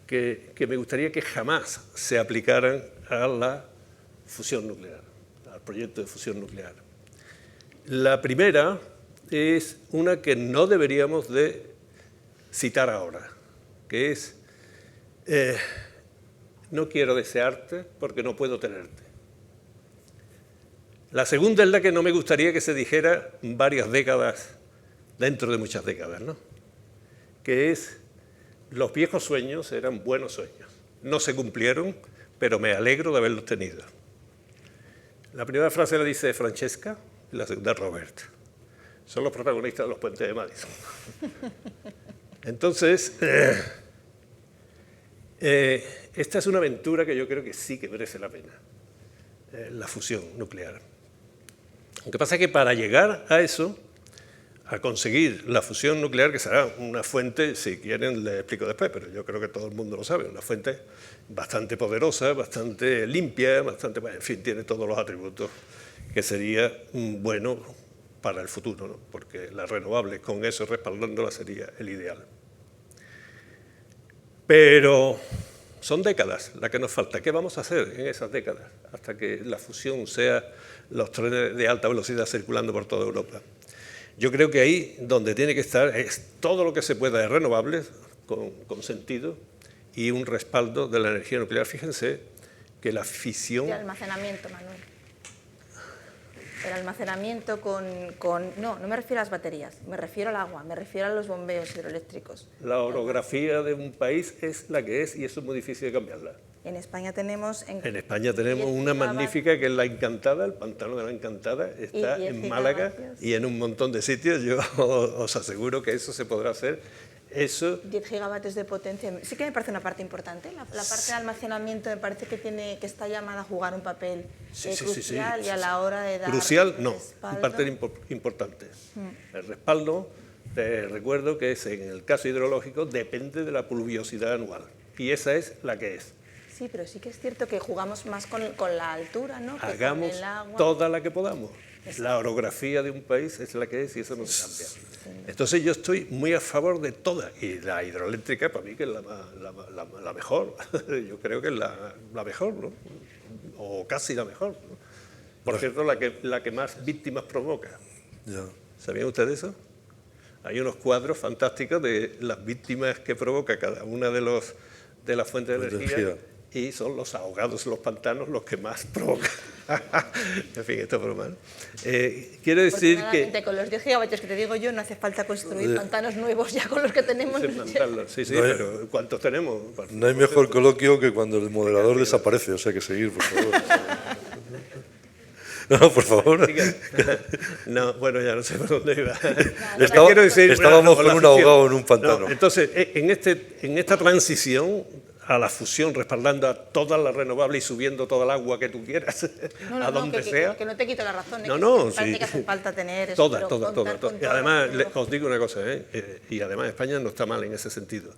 Que me gustaría que jamás se aplicaran a la fusión nuclear, al proyecto de fusión nuclear. La primera es una que no deberíamos de citar ahora, que es, no quiero desearte porque no puedo tenerte. La segunda es la que no me gustaría que se dijera varias décadas, dentro de muchas décadas, ¿no? Que es, los viejos sueños eran buenos sueños. No se cumplieron, pero me alegro de haberlos tenido. La primera frase la dice Francesca y la segunda Robert. Son los protagonistas de los puentes de Madison. Entonces, esta es una aventura que yo creo que sí que merece la pena, la fusión nuclear. Lo que pasa es que para llegar a eso, a conseguir la fusión nuclear, que será una fuente, si quieren les explico después, pero yo creo que todo el mundo lo sabe, una fuente bastante poderosa, bastante limpia, bastante, en fin, tiene todos los atributos que sería bueno para el futuro, ¿no? Porque las renovables con eso respaldándolas sería el ideal. Pero son décadas las que nos falta. ¿Qué vamos a hacer en esas décadas hasta que la fusión sea los trenes de alta velocidad circulando por toda Europa? Yo creo que ahí donde tiene que estar es todo lo que se pueda de renovables con sentido y un respaldo de la energía nuclear. Fíjense que la fisión... El almacenamiento, Manuel. El almacenamiento no me refiero a las baterías, me refiero al agua, me refiero a los bombeos hidroeléctricos. La orografía de un país es la que es y eso es muy difícil de cambiarla. En España tenemos... En España tenemos una magnífica que es La Encantada, el pantano de La Encantada, está en Málaga y en un montón de sitios. Yo os aseguro que eso se podrá hacer. Eso... 10 gigavatios de potencia, sí que me parece una parte importante. La parte de almacenamiento me parece que está llamada a jugar un papel crucial y a la hora de dar... Crucial, no, respaldo. un papel importante. El respaldo, te recuerdo que es, en el caso hidrológico, depende de la pluviosidad anual. Y esa es la que es. Sí, pero sí que es cierto que jugamos más con la altura, ¿no? Hagamos con el agua. toda la que podamos. La orografía de un país es la que es y eso no se cambia. Entonces yo estoy muy a favor de toda, y la hidroeléctrica para mí que es la mejor, yo creo que es la mejor, ¿no? O casi la mejor, ¿no? Por cierto, la que más víctimas provoca. Ya. ¿Sabían ustedes eso? Hay unos cuadros fantásticos de las víctimas que provoca cada una de las fuentes de energía. Y son los ahogados en los pantanos los que más provocan. En fin, esto es broma, ¿no? Quiero decir que... con los 10 gigavatios que te digo yo, no hace falta construir pantanos nuevos ya con los que tenemos. Sí, pero ¿cuántos tenemos? No hay mejor coloquio que cuando el moderador desaparece, o sea que seguir, por favor. No, por favor. No, bueno, ya no sé por dónde iba. Estábamos con un ahogado en un pantano. No, entonces, en esta transición a la fusión, respaldando a todas las renovables y subiendo toda el agua que tú quieras, a donde sea. Que no te quito la razón. Parece que hace falta tener eso. Todas. Y además, os digo una cosa, y además España no está mal en ese sentido.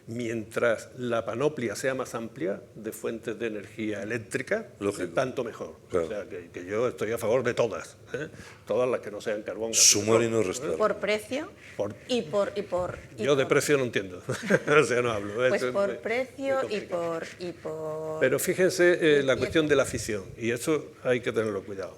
Mientras la panoplia sea más amplia de fuentes de energía eléctrica, tanto mejor. Claro. O sea, que yo estoy a favor de todas, todas las que no sean carbón. Sumar y no restar. Por precio y por yo de precio no entiendo, o sea, no hablo. Pues por precio y por... Pero fíjense la cuestión de la fisión, y eso hay que tenerlo cuidado.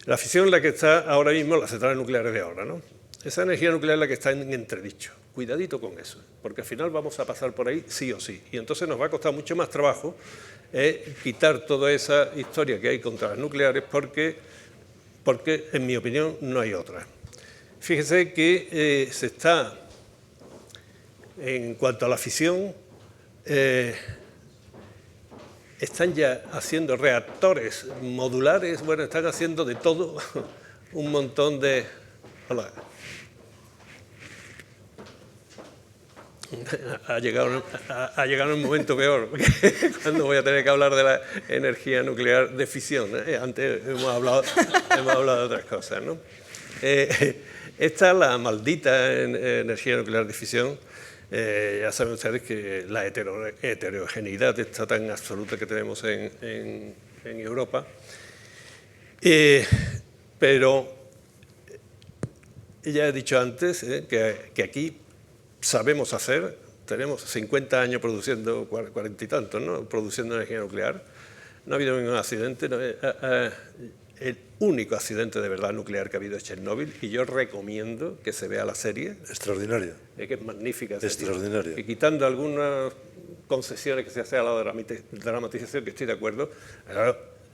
La fisión es la que está ahora mismo, las centrales nucleares de ahora, ¿no? Esa energía nuclear es la que está en entredicho. Cuidadito con eso, porque al final vamos a pasar por ahí sí o sí. Y entonces nos va a costar mucho más trabajo quitar toda esa historia que hay contra las nucleares porque en mi opinión, no hay otra. Fíjese que se está, en cuanto a la fisión, están ya haciendo reactores modulares, bueno, están haciendo de todo un montón de... Hola. Ha llegado un momento peor, cuando voy a tener que hablar de la energía nuclear de fisión. Antes hemos hablado de otras cosas, ¿no? Esta, la maldita energía nuclear de fisión, ya saben ustedes que la heterogeneidad está tan absoluta que tenemos en Europa, pero ya he dicho antes que aquí sabemos hacer, tenemos 50 años produciendo, 40 y tantos, ¿no? Produciendo energía nuclear. No ha habido ningún accidente. El único accidente de verdad nuclear que ha habido es Chernóbil, y yo recomiendo que se vea la serie. Extraordinaria. Que es magnífica. Extraordinaria. Y quitando algunas concesiones que se hace a la dramatización, que estoy de acuerdo,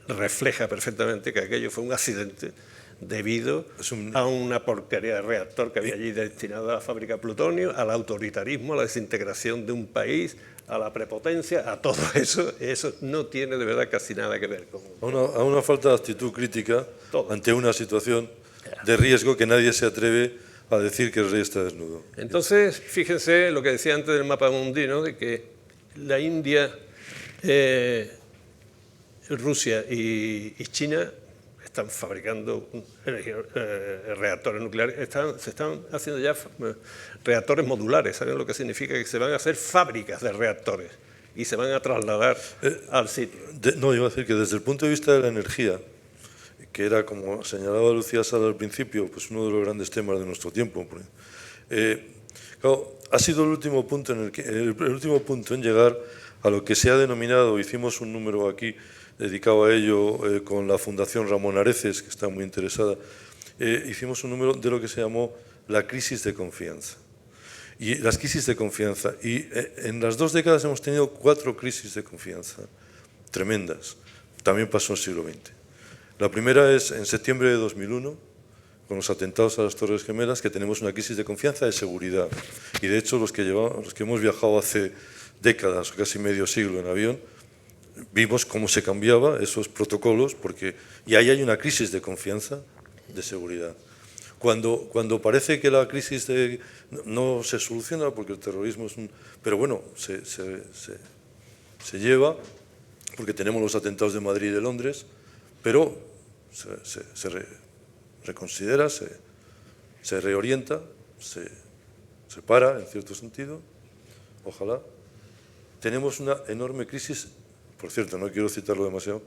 refleja perfectamente que aquello fue un accidente debido a una porquería de reactor que había allí destinado a la fábrica de plutonio, al autoritarismo, a la desintegración de un país, a la prepotencia, a todo eso. Eso no tiene de verdad casi nada que ver con... A una falta de actitud crítica ante una situación de riesgo que nadie se atreve a decir que el rey está desnudo. Entonces, fíjense lo que decía antes del mapa mundi, ¿no? De que la India, Rusia y China están fabricando reactores nucleares, se están haciendo ya reactores modulares. ¿Saben lo que significa? Que se van a hacer fábricas de reactores y se van a trasladar al sitio. No, iba a decir que desde el punto de vista de la energía, que era, como señalaba Lucía Sala al principio, pues uno de los grandes temas de nuestro tiempo. Claro, ha sido el último punto en llegar a lo que se ha denominado, hicimos un número aquí dedicado a ello con la Fundación Ramón Areces, que está muy interesada, hicimos un número de lo que se llamó la crisis de confianza. Y las crisis de confianza. Y en las 2 décadas hemos tenido 4 crisis de confianza tremendas. También pasó en el siglo XX. La primera es en septiembre de 2001, con los atentados a las Torres Gemelas, que tenemos una crisis de confianza de seguridad. Y de hecho, los que hemos viajado hace décadas, casi medio siglo en avión, vimos cómo se cambiaban esos protocolos, y ahí hay una crisis de confianza de seguridad. Cuando parece que la crisis no se soluciona, porque el terrorismo es un... Pero bueno, se lleva, porque tenemos los atentados de Madrid y de Londres, pero se reconsidera, se reorienta, se para, en cierto sentido, ojalá. Tenemos una enorme crisis. Por cierto, no quiero citarlo demasiado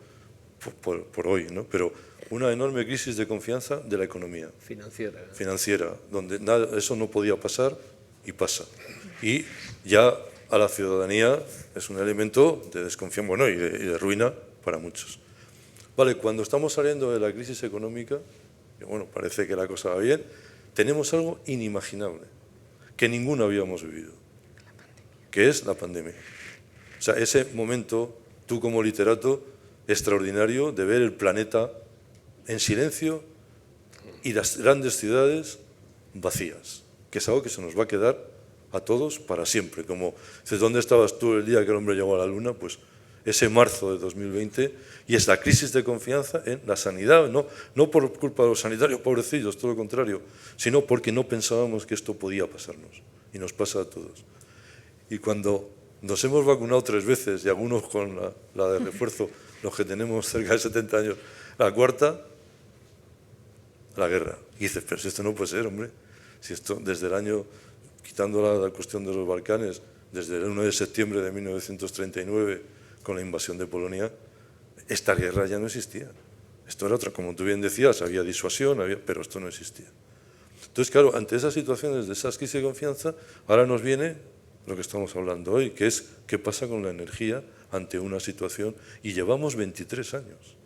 por hoy, ¿no? Pero una enorme crisis de confianza de la economía. Financiera, donde eso no podía pasar y pasa. Y ya a la ciudadanía es un elemento de desconfianza, bueno, y de ruina para muchos. Vale, cuando estamos saliendo de la crisis económica, que bueno, parece que la cosa va bien, tenemos algo inimaginable, que ninguno habíamos vivido, que es la pandemia. O sea, ese momento, tú como literato, extraordinario de ver el planeta en silencio y las grandes ciudades vacías, que es algo que se nos va a quedar a todos para siempre. Como dices, ¿dónde estabas tú el día que el hombre llegó a la luna? Pues ese marzo de 2020, y es la crisis de confianza en la sanidad, no por culpa de los sanitarios pobrecillos, todo lo contrario, sino porque no pensábamos que esto podía pasarnos, y nos pasa a todos. Y cuando nos hemos vacunado 3 veces y algunos con la de refuerzo, los que tenemos cerca de 70 años. La cuarta, la guerra. Y dices, pero si esto no puede ser, hombre. Si esto, desde el año, quitando la cuestión de los Balcanes, desde el 1 de septiembre de 1939, con la invasión de Polonia, esta guerra ya no existía. Esto era otra, como tú bien decías, había disuasión, pero esto no existía. Entonces, claro, ante esas situaciones de esas crisis de confianza, ahora nos viene lo que estamos hablando hoy, que es qué pasa con la energía ante una situación, y llevamos 23 años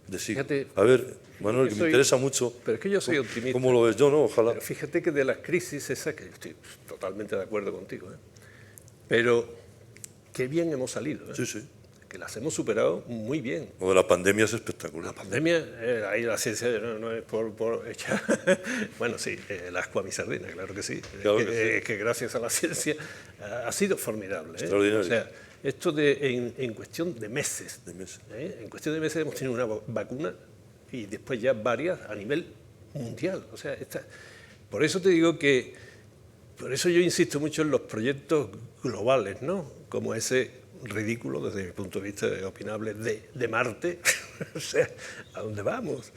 de siglo. Fíjate, a ver, Manuel, que me interesa mucho. Pero es que yo soy optimista. ¿Cómo lo ves yo, no? Ojalá. Pero fíjate que de las crisis esas, que estoy totalmente de acuerdo contigo, pero qué bien hemos salido. Sí, sí. Que las hemos superado muy bien. Lo de la pandemia es espectacular. La pandemia, ahí la ciencia no es por echar... Bueno, sí, la ascua a mi sardina, claro que sí. Claro que gracias a la ciencia ha sido formidable. Extraordinario. O sea, esto en cuestión de meses. En cuestión de meses hemos tenido una vacuna y después ya varias a nivel mundial. O sea, por eso te digo que... Por eso yo insisto mucho en los proyectos globales, ¿no? Como ese ridículo, desde mi punto de vista opinable, de Marte, o sea, ¿a dónde vamos?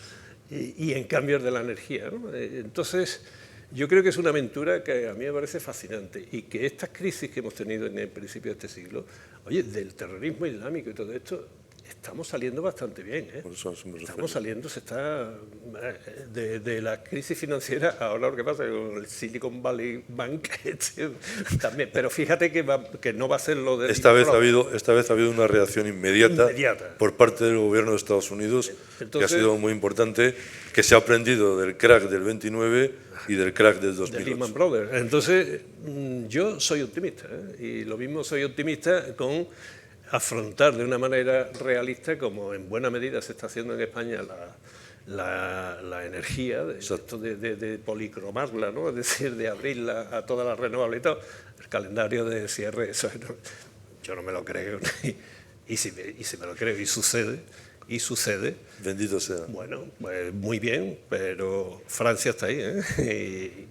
Y en cambios de la energía, ¿no? Entonces, yo creo que es una aventura que a mí me parece fascinante y que estas crisis que hemos tenido en el principio de este siglo, oye, del terrorismo islámico y todo esto, estamos saliendo bastante bien, ¿eh? Por eso Estamos saliendo, se está de la crisis financiera, ahora lo que pasa con el Silicon Valley Bank también, pero fíjate que no va a ser lo de... Esta vez ha habido una reacción inmediata por parte del gobierno de Estados Unidos, entonces, que ha sido muy importante, que se ha aprendido del crack del 29 y del crack del 2008. De Lehman Brothers. Entonces, yo soy optimista, y lo mismo soy optimista con afrontar de una manera realista, como en buena medida se está haciendo en España, la energía, de policromarla, ¿no? Es decir, de abrirla a todas las renovables y todo. El calendario de cierre, eso yo no me lo creo, y si me lo creo y sucede, bendito sea. Bueno, pues muy bien, pero Francia está ahí,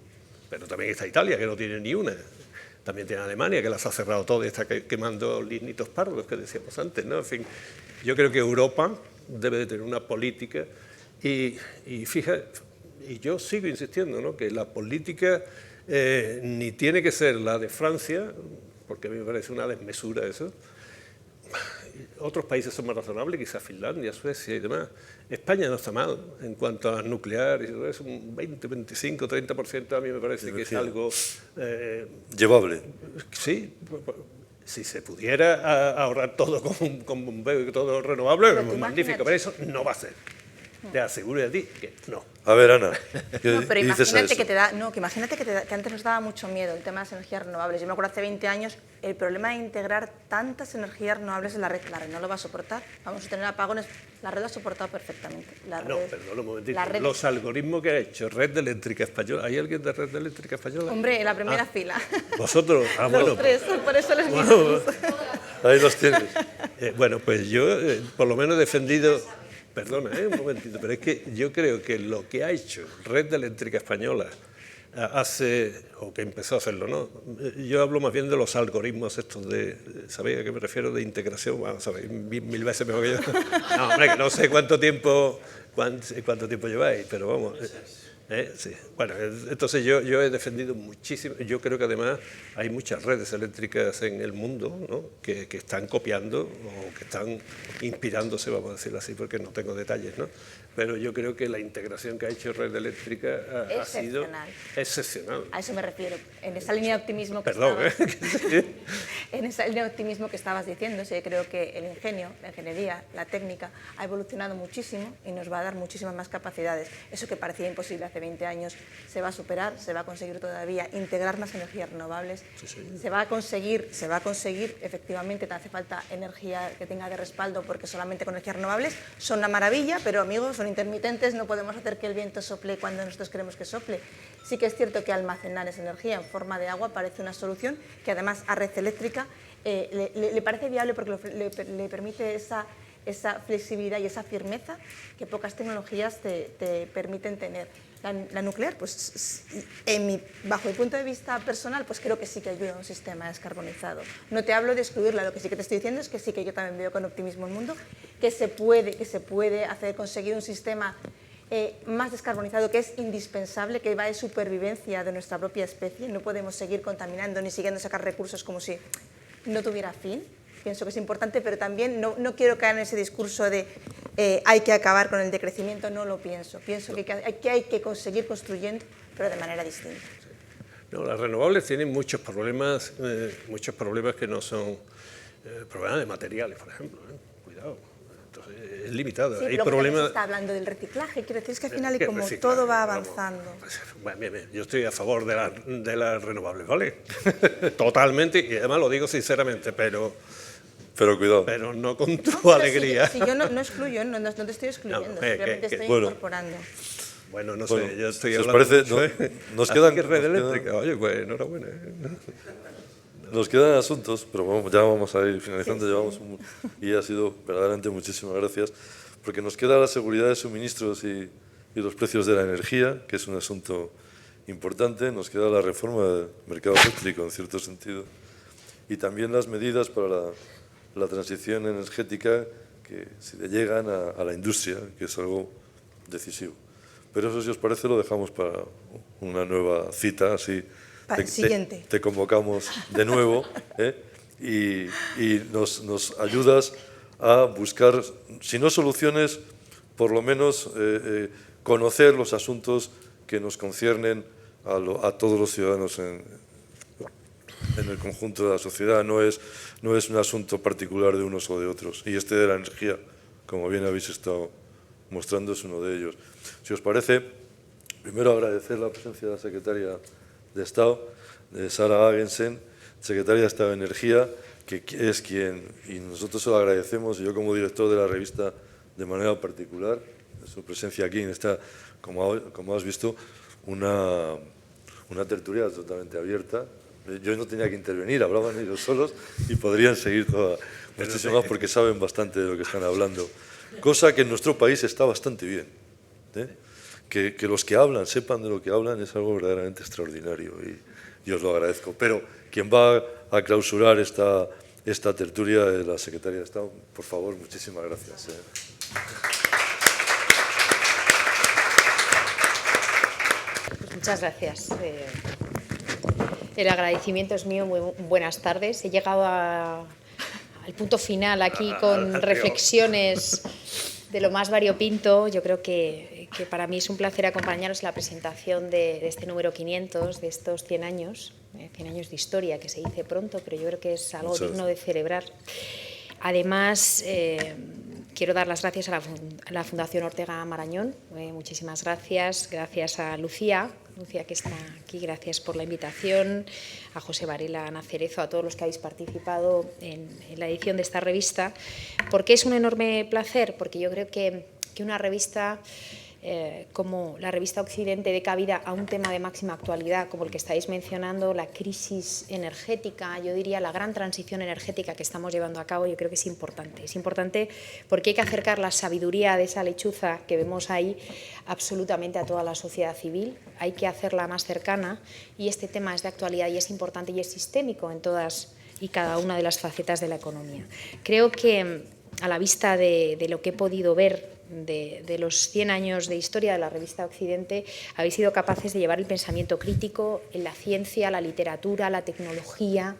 pero también está Italia, que no tiene ni una. También tiene Alemania, que las ha cerrado todas y está quemando lignitos pardos, que decíamos antes, ¿no? En fin, yo creo que Europa debe de tener una política y yo sigo insistiendo, ¿no? Que la política ni tiene que ser la de Francia, porque a mí me parece una desmesura eso. Otros países son más razonables, quizás Finlandia, Suecia y demás. España no está mal en cuanto a nuclear, y todo eso, un 20, 25, 30% a mí me parece que es algo... llevable. Sí, si se pudiera ahorrar todo con bombeo y todo renovable, es magnífico, pero eso no va a ser. Te aseguro a ti que no. A ver, Ana, no, pero imagínate que antes nos daba mucho miedo el tema de las energías renovables. Yo me acuerdo hace 20 años el problema de integrar tantas energías renovables en la red. La red no lo va a soportar. Vamos a tener apagones. La red lo ha soportado perfectamente. Perdón un momentito. Los algoritmos que ha hecho Red Eléctrica Española. ¿Hay alguien de Red Eléctrica Española? Hombre, en la primera fila. ¿Vosotros? Los tres, por eso les mismos. Ahí los tienes. Bueno, pues yo por lo menos he defendido... Perdona, un momentito, pero es que yo creo que lo que ha hecho Red Eléctrica Española o que empezó a hacerlo, ¿no? Yo hablo más bien de los algoritmos estos ¿sabéis a qué me refiero? De integración, bueno, sabéis, mil veces mejor que yo. No, hombre, que no sé cuánto tiempo lleváis, pero vamos... Sí. Bueno, entonces yo he defendido muchísimo, yo creo que además hay muchas redes eléctricas en el mundo, ¿no? que están copiando o que están inspirándose, vamos a decirlo así, porque no tengo detalles, ¿no? Pero yo creo que la integración que ha hecho Red Eléctrica ha sido excepcional. A eso me refiero, en esa línea de optimismo que en esa línea de optimismo que estabas diciendo, yo creo que el ingenio, la ingeniería, la técnica ha evolucionado muchísimo y nos va a dar muchísimas más capacidades. Eso que parecía imposible hace 20 años se va a superar, se va a conseguir todavía integrar más energías renovables, se va a conseguir, efectivamente, te hace falta energía que tenga de respaldo, porque solamente con energías renovables son una maravilla, pero amigos, son intermitentes, no podemos hacer que el viento sople cuando nosotros queremos que sople. Sí que es cierto que almacenar esa energía en forma de agua parece una solución que además a Red Eléctrica le parece viable porque le permite esa esa flexibilidad y esa firmeza que pocas tecnologías te permiten tener. La nuclear, pues bajo mi punto de vista personal, pues creo que sí que ayuda a un sistema descarbonizado. No te hablo de excluirla, lo que sí que te estoy diciendo es que sí que yo también veo con optimismo el mundo, que se puede hacer, conseguir un sistema más descarbonizado, que es indispensable, que va de supervivencia de nuestra propia especie. No podemos seguir contaminando ni siguiendo sacar recursos como si no tuviera fin. Pienso que es importante, pero también no quiero caer en ese discurso de hay que acabar con el decrecimiento, no lo pienso. Pienso que hay que conseguir construyendo, pero de manera distinta. No, las renovables tienen muchos problemas que no son problemas de materiales, por ejemplo. Cuidado, entonces es limitado. Sí, hay pero problemas. Se está hablando del reciclaje, quiero decir, es que al final, y como todo va avanzando. Bueno, bien, yo estoy a favor de las renovables, ¿vale? Totalmente, y además lo digo sinceramente, pero cuidado. Pero no con tu alegría. Sí, yo no excluyo, no te estoy excluyendo, simplemente estoy incorporando. Bueno, no sé, yo estoy hablando... ¿Os parece? Nos quedan... red eléctrica, oye, pues enhorabuena. Nos quedan asuntos, pero ya vamos a ir finalizando. Y ha sido verdaderamente muchísimas gracias, porque nos queda la seguridad de suministros y los precios de la energía, que es un asunto importante. Nos queda la reforma del mercado eléctrico, en cierto sentido, y también las medidas para la transición energética que si le llegan a la industria, que es algo decisivo. Pero eso, si os parece, lo dejamos para una nueva cita, así te convocamos de nuevo y nos ayudas a buscar, si no soluciones, por lo menos conocer los asuntos que nos conciernen a todos los ciudadanos en el conjunto de la sociedad. No es un asunto particular de unos o de otros. Y este de la energía, como bien habéis estado mostrando, es uno de ellos. Si os parece, primero agradecer la presencia de la secretaria de Estado, de Sara Agensen, secretaria de Estado de Energía, que es quien, y nosotros se lo agradecemos, y yo como director de la revista de manera particular, su presencia aquí en esta, como has visto, una tertulia totalmente abierta. Yo no tenía que intervenir, hablaban ellos solos y podrían seguir muchísimo más porque saben bastante de lo que están hablando. Cosa que en nuestro país está bastante bien. Que los que hablan sepan de lo que hablan es algo verdaderamente extraordinario y os lo agradezco. Pero quien va a clausurar esta tertulia es la secretaria de Estado. Por favor, muchísimas gracias. Muchas gracias. El agradecimiento es mío. Muy buenas tardes. He llegado al punto final aquí con reflexiones de lo más variopinto. Yo creo que para mí es un placer acompañaros en la presentación de este número 500, de estos 100 años de historia, que se dice pronto, pero yo creo que es algo digno de celebrar. Además, quiero dar las gracias a la Fundación Ortega Marañón. Muchísimas gracias. Gracias a Lucía, que está aquí, gracias por la invitación, a José Varela, a Ana Cerezo, a todos los que habéis participado en la edición de esta revista. ¿Por qué es un enorme placer? Porque yo creo que una revista como la revista Occidente dé cabida a un tema de máxima actualidad, como el que estáis mencionando, la crisis energética, yo diría la gran transición energética que estamos llevando a cabo. Yo creo que es importante. Es importante porque hay que acercar la sabiduría de esa lechuza que vemos ahí absolutamente a toda la sociedad civil, hay que hacerla más cercana, y este tema es de actualidad y es importante y es sistémico en todas y cada una de las facetas de la economía. Creo que a la vista de lo que he podido ver de los 100 años de historia de la revista Occidente, habéis sido capaces de llevar el pensamiento crítico en la ciencia, la literatura, la tecnología,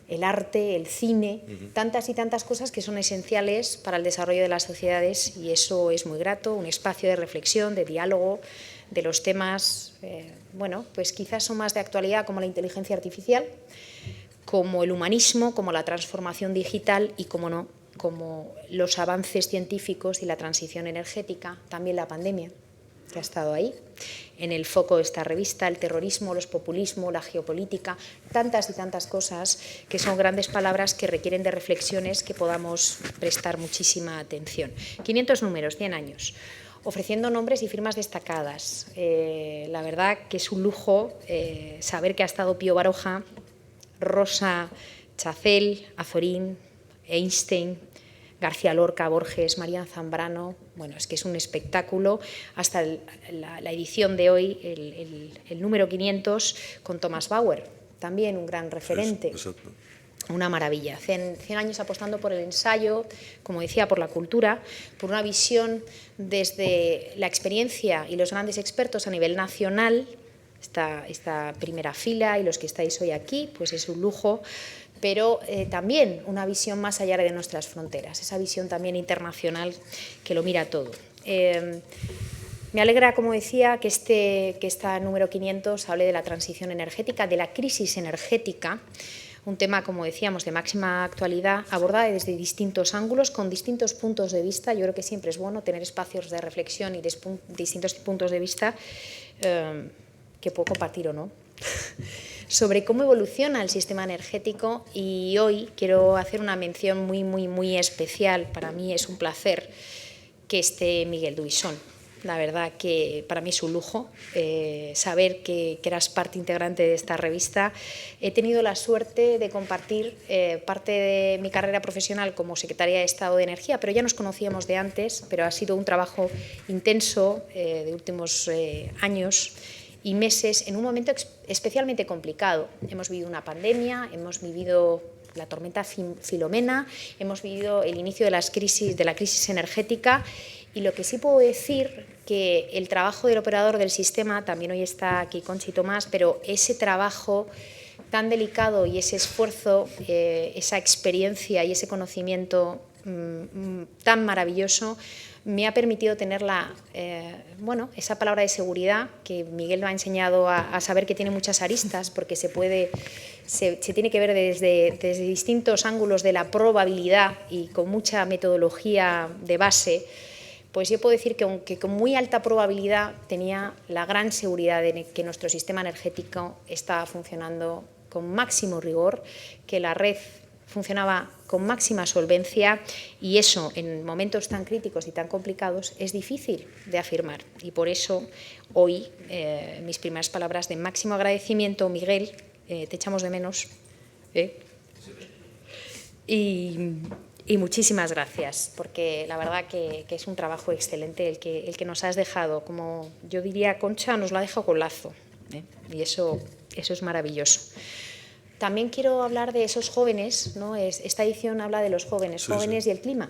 el arte, el cine, tantas y tantas cosas que son esenciales para el desarrollo de las sociedades, y eso es muy grato, un espacio de reflexión, de diálogo, de los temas, bueno, pues quizás son más de actualidad, como la inteligencia artificial, como el humanismo, como la transformación digital y, como no, como los avances científicos y la transición energética, también la pandemia, que ha estado ahí, en el foco de esta revista, el terrorismo, los populismos, la geopolítica, tantas y tantas cosas que son grandes palabras que requieren de reflexiones que podamos prestar muchísima atención. 500 números, 100 años, ofreciendo nombres y firmas destacadas. La verdad que es un lujo saber que ha estado Pío Baroja, Rosa Chacel, Azorín, Einstein, García Lorca, Borges, Marián Zambrano. Bueno, es que es un espectáculo. Hasta la edición de hoy, el número 500 con Thomas Bauer, también un gran referente. Sí, exacto. Una maravilla. 100 años apostando por el ensayo, como decía, por la cultura, por una visión desde la experiencia y los grandes expertos a nivel nacional. Esta primera fila y los que estáis hoy aquí, pues es un lujo, pero también una visión más allá de nuestras fronteras, esa visión también internacional que lo mira todo. Me alegra, como decía, que esta número 500 hable de la transición energética, de la crisis energética, un tema, como decíamos, de máxima actualidad, abordada desde distintos ángulos, con distintos puntos de vista. Yo creo que siempre es bueno tener espacios de reflexión y distintos puntos de vista que puedo compartir o no, sobre cómo evoluciona el sistema energético. Y hoy quiero hacer una mención muy especial. Para mí es un placer que esté Miguel Dubisón. La verdad que para mí es un lujo saber que eras parte integrante de esta revista. He tenido la suerte de compartir parte de mi carrera profesional como secretaria de Estado de Energía, pero ya nos conocíamos de antes, pero ha sido un trabajo intenso de últimos años y meses en un momento especialmente complicado. Hemos vivido una pandemia, hemos vivido la tormenta Filomena, hemos vivido el inicio de la crisis energética, y lo que sí puedo decir que el trabajo del operador del sistema, también hoy está aquí Conchi Tomás, pero ese trabajo tan delicado y ese esfuerzo, esa experiencia y ese conocimiento tan maravilloso me ha permitido tener esa palabra de seguridad que Miguel me ha enseñado a saber que tiene muchas aristas, porque se tiene que ver desde distintos ángulos de la probabilidad y con mucha metodología de base. Pues yo puedo decir que aunque con muy alta probabilidad tenía la gran seguridad de que nuestro sistema energético estaba funcionando con máximo rigor, que la red funcionaba con máxima solvencia, y eso en momentos tan críticos y tan complicados es difícil de afirmar. Y por eso hoy mis primeras palabras de máximo agradecimiento. Miguel, te echamos de menos. Y muchísimas gracias, porque la verdad que es un trabajo excelente el que nos has dejado. Como yo diría, Concha nos lo ha dejado con lazo, y eso es maravilloso. También quiero hablar de esos jóvenes, ¿no? Esta edición habla de los jóvenes, jóvenes y el clima,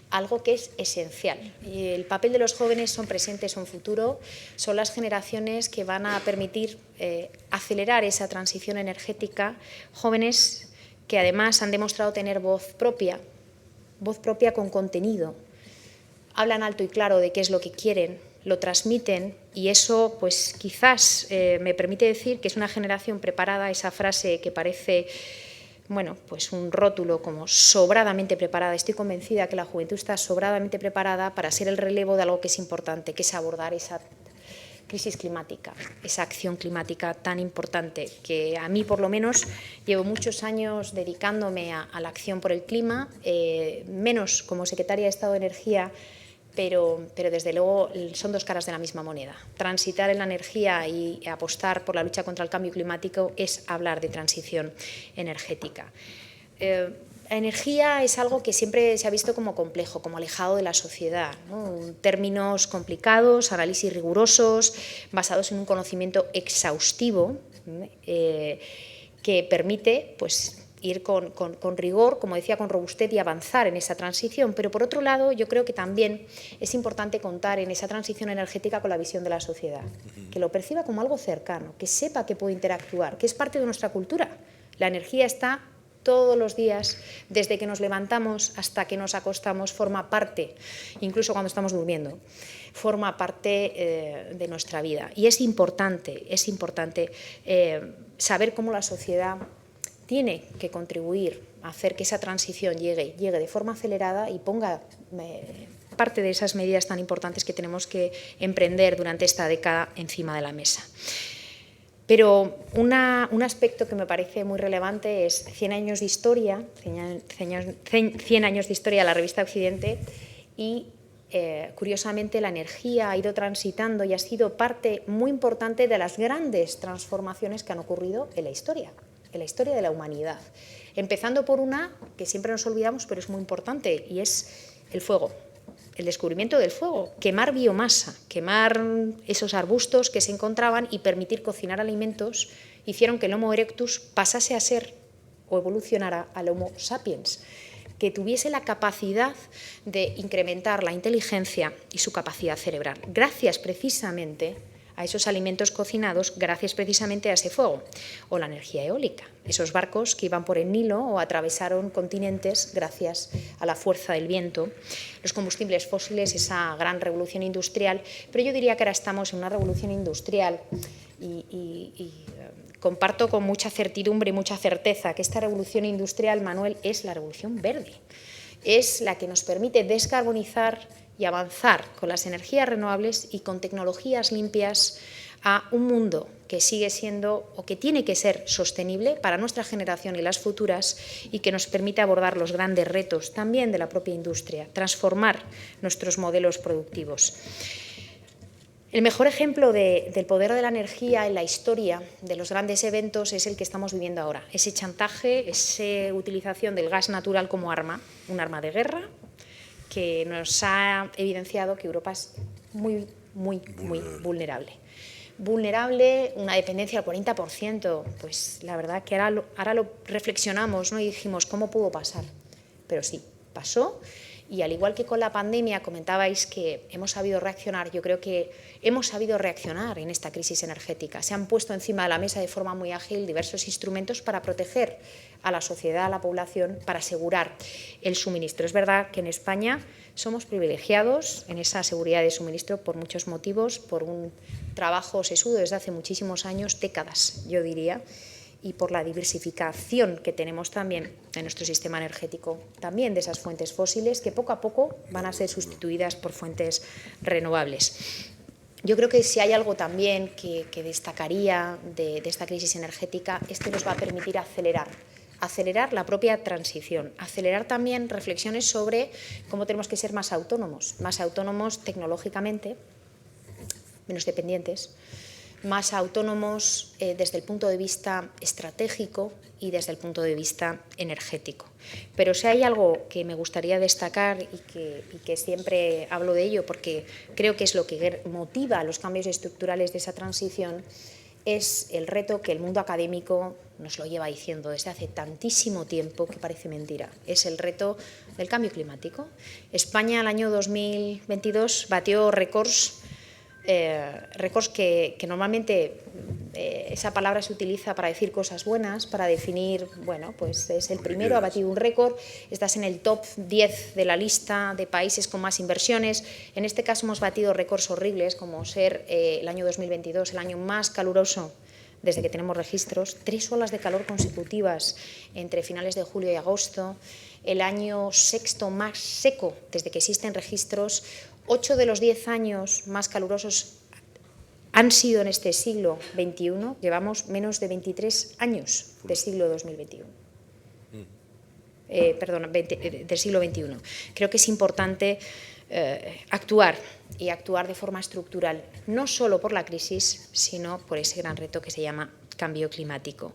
algo que es esencial. Y el papel de los jóvenes son presente, son futuro, son las generaciones que van a permitir acelerar esa transición energética, jóvenes que además han demostrado tener voz propia con contenido, hablan alto y claro de qué es lo que quieren, lo transmiten, y eso pues quizás me permite decir que es una generación preparada. Esa frase que parece pues un rótulo como sobradamente preparada. Estoy convencida que la juventud está sobradamente preparada para ser el relevo de algo que es importante, que es abordar esa crisis climática, esa acción climática tan importante, que a mí por lo menos llevo muchos años dedicándome a la acción por el clima, menos como secretaria de Estado de Energía, pero desde luego son dos caras de la misma moneda. Transitar en la energía y apostar por la lucha contra el cambio climático es hablar de transición energética. La energía es algo que siempre se ha visto como complejo, como alejado de la sociedad, ¿no? Términos complicados, análisis rigurosos, basados en un conocimiento exhaustivo que permite ir con rigor, como decía, con robustez y avanzar en esa transición. Pero por otro lado, yo creo que también es importante contar en esa transición energética con la visión de la sociedad, que lo perciba como algo cercano, que sepa que puede interactuar, que es parte de nuestra cultura. La energía está todos los días, desde que nos levantamos hasta que nos acostamos, forma parte, incluso cuando estamos durmiendo, forma parte de nuestra vida. Y es importante saber cómo la sociedad tiene que contribuir a hacer que esa transición llegue de forma acelerada y ponga parte de esas medidas tan importantes que tenemos que emprender durante esta década encima de la mesa. Pero un aspecto que me parece muy relevante es 100 años de historia, 100 años de historia de la revista Occidente, y curiosamente la energía ha ido transitando y ha sido parte muy importante de las grandes transformaciones que han ocurrido en la historia. en la historia de la humanidad. Empezando por una que siempre nos olvidamos, pero es muy importante, y es el fuego. El descubrimiento del fuego, quemar biomasa, quemar esos arbustos que se encontraban y permitir cocinar alimentos, hicieron que el Homo erectus pasase a ser o evolucionara al Homo sapiens, que tuviese la capacidad de incrementar la inteligencia y su capacidad cerebral, gracias precisamente a esos alimentos cocinados, gracias precisamente a ese fuego, o la energía eólica, esos barcos que iban por el Nilo o atravesaron continentes gracias a la fuerza del viento, los combustibles fósiles, esa gran revolución industrial, pero yo diría que ahora estamos en una revolución industrial y comparto con mucha certidumbre y mucha certeza que esta revolución industrial, Manuel, es la revolución verde, es la que nos permite descarbonizar y avanzar con las energías renovables y con tecnologías limpias a un mundo que sigue siendo o que tiene que ser sostenible para nuestra generación y las futuras y que nos permite abordar los grandes retos también de la propia industria, transformar nuestros modelos productivos. El mejor ejemplo del poder de la energía en la historia de los grandes eventos es el que estamos viviendo ahora. Ese chantaje, esa utilización del gas natural como arma, un arma de guerra, que nos ha evidenciado que Europa es muy vulnerable. Vulnerable, una dependencia del 40%, pues la verdad que ahora lo reflexionamos, ¿no? Y dijimos, ¿cómo pudo pasar? Pero sí, pasó. Y al igual que con la pandemia comentabais que hemos sabido reaccionar, yo creo que hemos sabido reaccionar en esta crisis energética. Se han puesto encima de la mesa de forma muy ágil diversos instrumentos para proteger a la sociedad, a la población, para asegurar el suministro. Es verdad que en España somos privilegiados en esa seguridad de suministro por muchos motivos, por un trabajo sesudo desde hace muchísimos años, décadas, yo diría, y por la diversificación que tenemos también en nuestro sistema energético, también de esas fuentes fósiles que poco a poco van a ser sustituidas por fuentes renovables. Yo creo que si hay algo también que destacaría de esta crisis energética es que nos va a permitir acelerar la propia transición, acelerar también reflexiones sobre cómo tenemos que ser más autónomos tecnológicamente, menos dependientes, más autónomos desde el punto de vista estratégico y desde el punto de vista energético. Pero si hay algo que me gustaría destacar y que siempre hablo de ello porque creo que es lo que motiva los cambios estructurales de esa transición, es el reto que el mundo académico nos lo lleva diciendo desde hace tantísimo tiempo que parece mentira. Es el reto del cambio climático. España el año 2022 batió récords que normalmente esa palabra se utiliza para decir cosas buenas, para definir, bueno, pues es el primero, ha batido un récord, estás en el top 10 de la lista de países con más inversiones. En este caso hemos batido récords horribles, como ser el año 2022, el año más caluroso desde que tenemos registros, 3 olas de calor consecutivas entre finales de julio y agosto, el año sexto más seco desde que existen registros. 8 de los 10 años más calurosos han sido en este siglo XXI. Llevamos menos de 23 años del siglo 2021. Del siglo XXI. Creo que es importante actuar y actuar de forma estructural, no solo por la crisis, sino por ese gran reto que se llama cambio climático.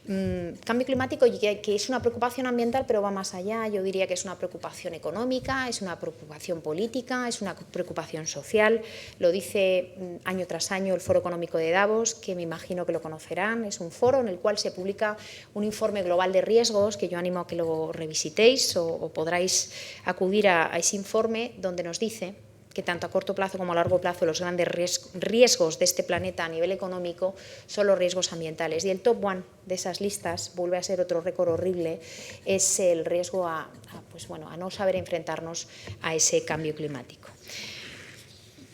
Cambio climático que es una preocupación ambiental, pero va más allá. Yo diría que es una preocupación económica, es una preocupación política, es una preocupación social. Lo dice año tras año el Foro Económico de Davos, que me imagino que lo conocerán. Es un foro en el cual se publica un informe global de riesgos, que yo animo a que lo revisitéis o podráis acudir a ese informe, donde nos dice que tanto a corto plazo como a largo plazo los grandes riesgos de este planeta a nivel económico son los riesgos ambientales. Y el top one de esas listas, vuelve a ser otro récord horrible, es el riesgo a no saber enfrentarnos a ese cambio climático.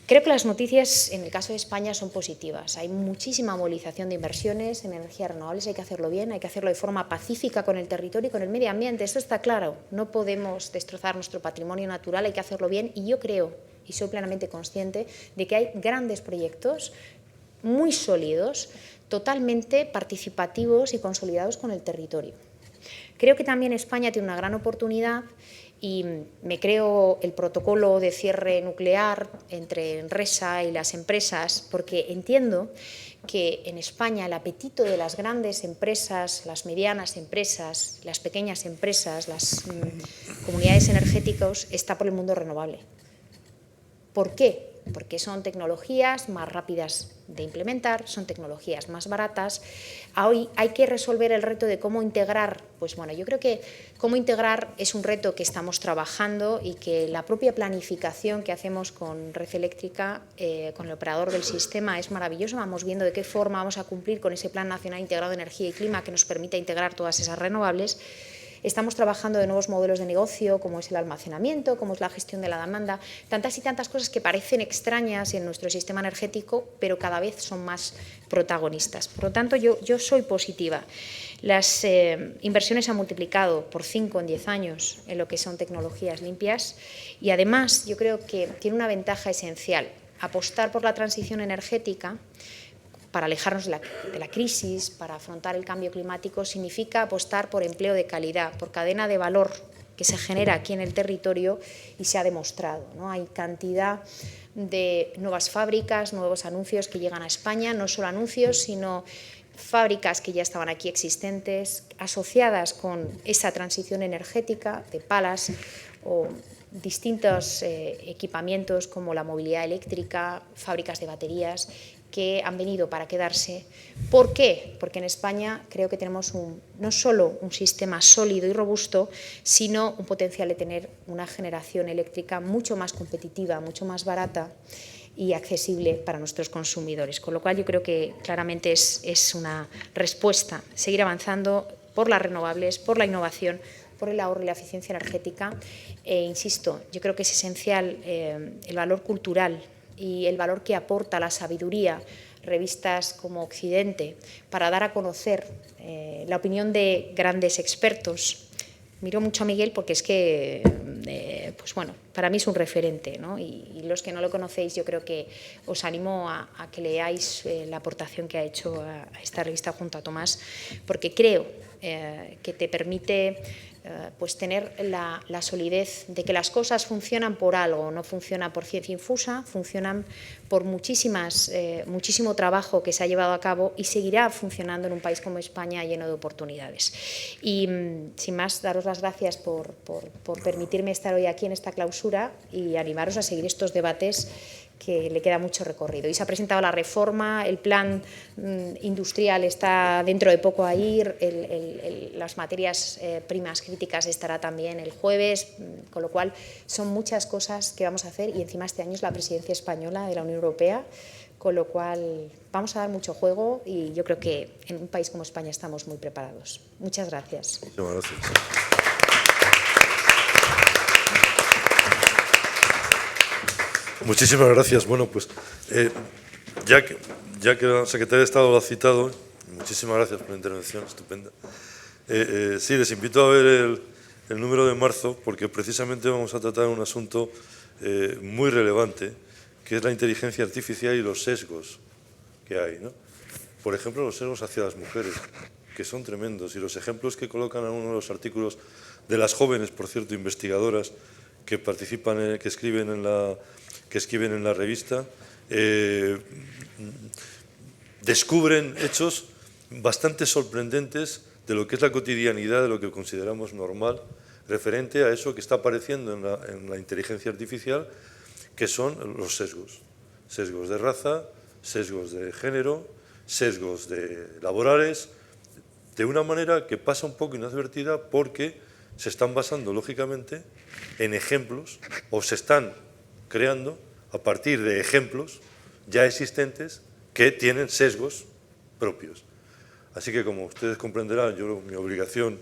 Creo que las noticias en el caso de España son positivas. Hay muchísima movilización de inversiones en energías renovables, hay que hacerlo bien, hay que hacerlo de forma pacífica con el territorio y con el medio ambiente. Esto está claro, no podemos destrozar nuestro patrimonio natural, hay que hacerlo bien y yo creo y soy plenamente consciente de que hay grandes proyectos muy sólidos, totalmente participativos y consolidados con el territorio. Creo que también España tiene una gran oportunidad y me creo el protocolo de cierre nuclear entre Enresa y las empresas porque entiendo que en España el apetito de las grandes empresas, las medianas empresas, las pequeñas empresas, las comunidades energéticas está por el mundo renovable. ¿Por qué? Porque son tecnologías más rápidas de implementar, son tecnologías más baratas. Hoy hay que resolver el reto de cómo integrar. Pues bueno, yo creo que cómo integrar es un reto que estamos trabajando y que la propia planificación que hacemos con Red Eléctrica, con el operador del sistema, es maravilloso. Vamos viendo de qué forma vamos a cumplir con ese Plan Nacional Integrado de Energía y Clima que nos permita integrar todas esas renovables. Estamos trabajando de nuevos modelos de negocio, como es el almacenamiento, como es la gestión de la demanda, tantas y tantas cosas que parecen extrañas en nuestro sistema energético, pero cada vez son más protagonistas. Por lo tanto, yo soy positiva. Las inversiones se han multiplicado por 5 en 10 años en lo que son tecnologías limpias y, además, yo creo que tiene una ventaja esencial: apostar por la transición energética para alejarnos de la crisis, para afrontar el cambio climático, significa apostar por empleo de calidad, por cadena de valor que se genera aquí en el territorio y se ha demostrado, ¿no? Hay cantidad de nuevas fábricas, nuevos anuncios que llegan a España, no solo anuncios, sino fábricas que ya estaban aquí existentes, asociadas con esa transición energética de palas o distintos equipamientos como la movilidad eléctrica, fábricas de baterías, que han venido para quedarse. ¿Por qué? Porque en España creo que tenemos no solo un sistema sólido y robusto, sino un potencial de tener una generación eléctrica mucho más competitiva, mucho más barata y accesible para nuestros consumidores. Con lo cual yo creo que claramente es una respuesta seguir avanzando por las renovables, por la innovación, por el ahorro y la eficiencia energética. Insisto, yo creo que es esencial el valor cultural y el valor que aporta la sabiduría, revistas como Occidente, para dar a conocer la opinión de grandes expertos. Miro mucho a Miguel porque es que, pues bueno, para mí es un referente, ¿no? Y los que no lo conocéis, yo creo que os animo a que leáis la aportación que ha hecho a esta revista junto a Tomás, porque creo que te permite pues tener la solidez de que las cosas funcionan por algo, no funcionan por ciencia infusa, funcionan por muchísimo trabajo que se ha llevado a cabo y seguirá funcionando en un país como España lleno de oportunidades. Y sin más, daros las gracias por permitirme estar hoy aquí en esta clausura y animaros a seguir estos debates, que le queda mucho recorrido. Y se ha presentado la reforma, el plan industrial está dentro de poco a ir, las materias primas críticas estará también el jueves, con lo cual son muchas cosas que vamos a hacer y encima este año es la presidencia española de la Unión Europea, con lo cual vamos a dar mucho juego y yo creo que en un país como España estamos muy preparados. Muchas gracias. Muchas gracias. Muchísimas gracias. Bueno, pues ya que la Secretaria de Estado lo ha citado, muchísimas gracias por la intervención, estupenda. Sí, les invito a ver el número de marzo, porque precisamente vamos a tratar un asunto muy relevante, que es la inteligencia artificial y los sesgos que hay, ¿no? Por ejemplo, los sesgos hacia las mujeres, que son tremendos, y los ejemplos que colocan en uno de los artículos de las jóvenes, por cierto, investigadoras que participan, que escriben en la revista, descubren hechos bastante sorprendentes de lo que es la cotidianidad, de lo que consideramos normal, referente a eso que está apareciendo en la inteligencia artificial, que son los sesgos. Sesgos de raza, sesgos de género, sesgos laborales, de una manera que pasa un poco inadvertida porque se están basando, lógicamente, en ejemplos o se están creando a partir de ejemplos ya existentes que tienen sesgos propios. Así que, como ustedes comprenderán, mi obligación,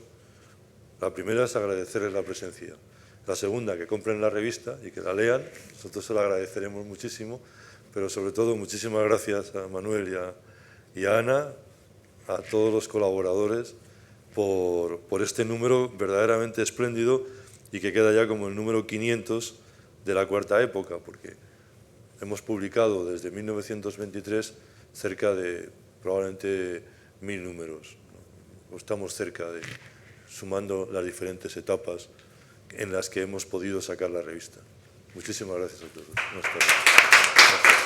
la primera es agradecerles la presencia. La segunda, que compren la revista y que la lean. Nosotros se la agradeceremos muchísimo, pero sobre todo muchísimas gracias a Manuel y a Ana, a todos los colaboradores, por este número verdaderamente espléndido y que queda ya como el número 500 de la cuarta época, porque hemos publicado desde 1923 cerca de probablemente 1000 números, ¿no? Estamos cerca de, sumando las diferentes etapas en las que hemos podido sacar la revista. Muchísimas gracias a todos. Buenas tardes. Gracias.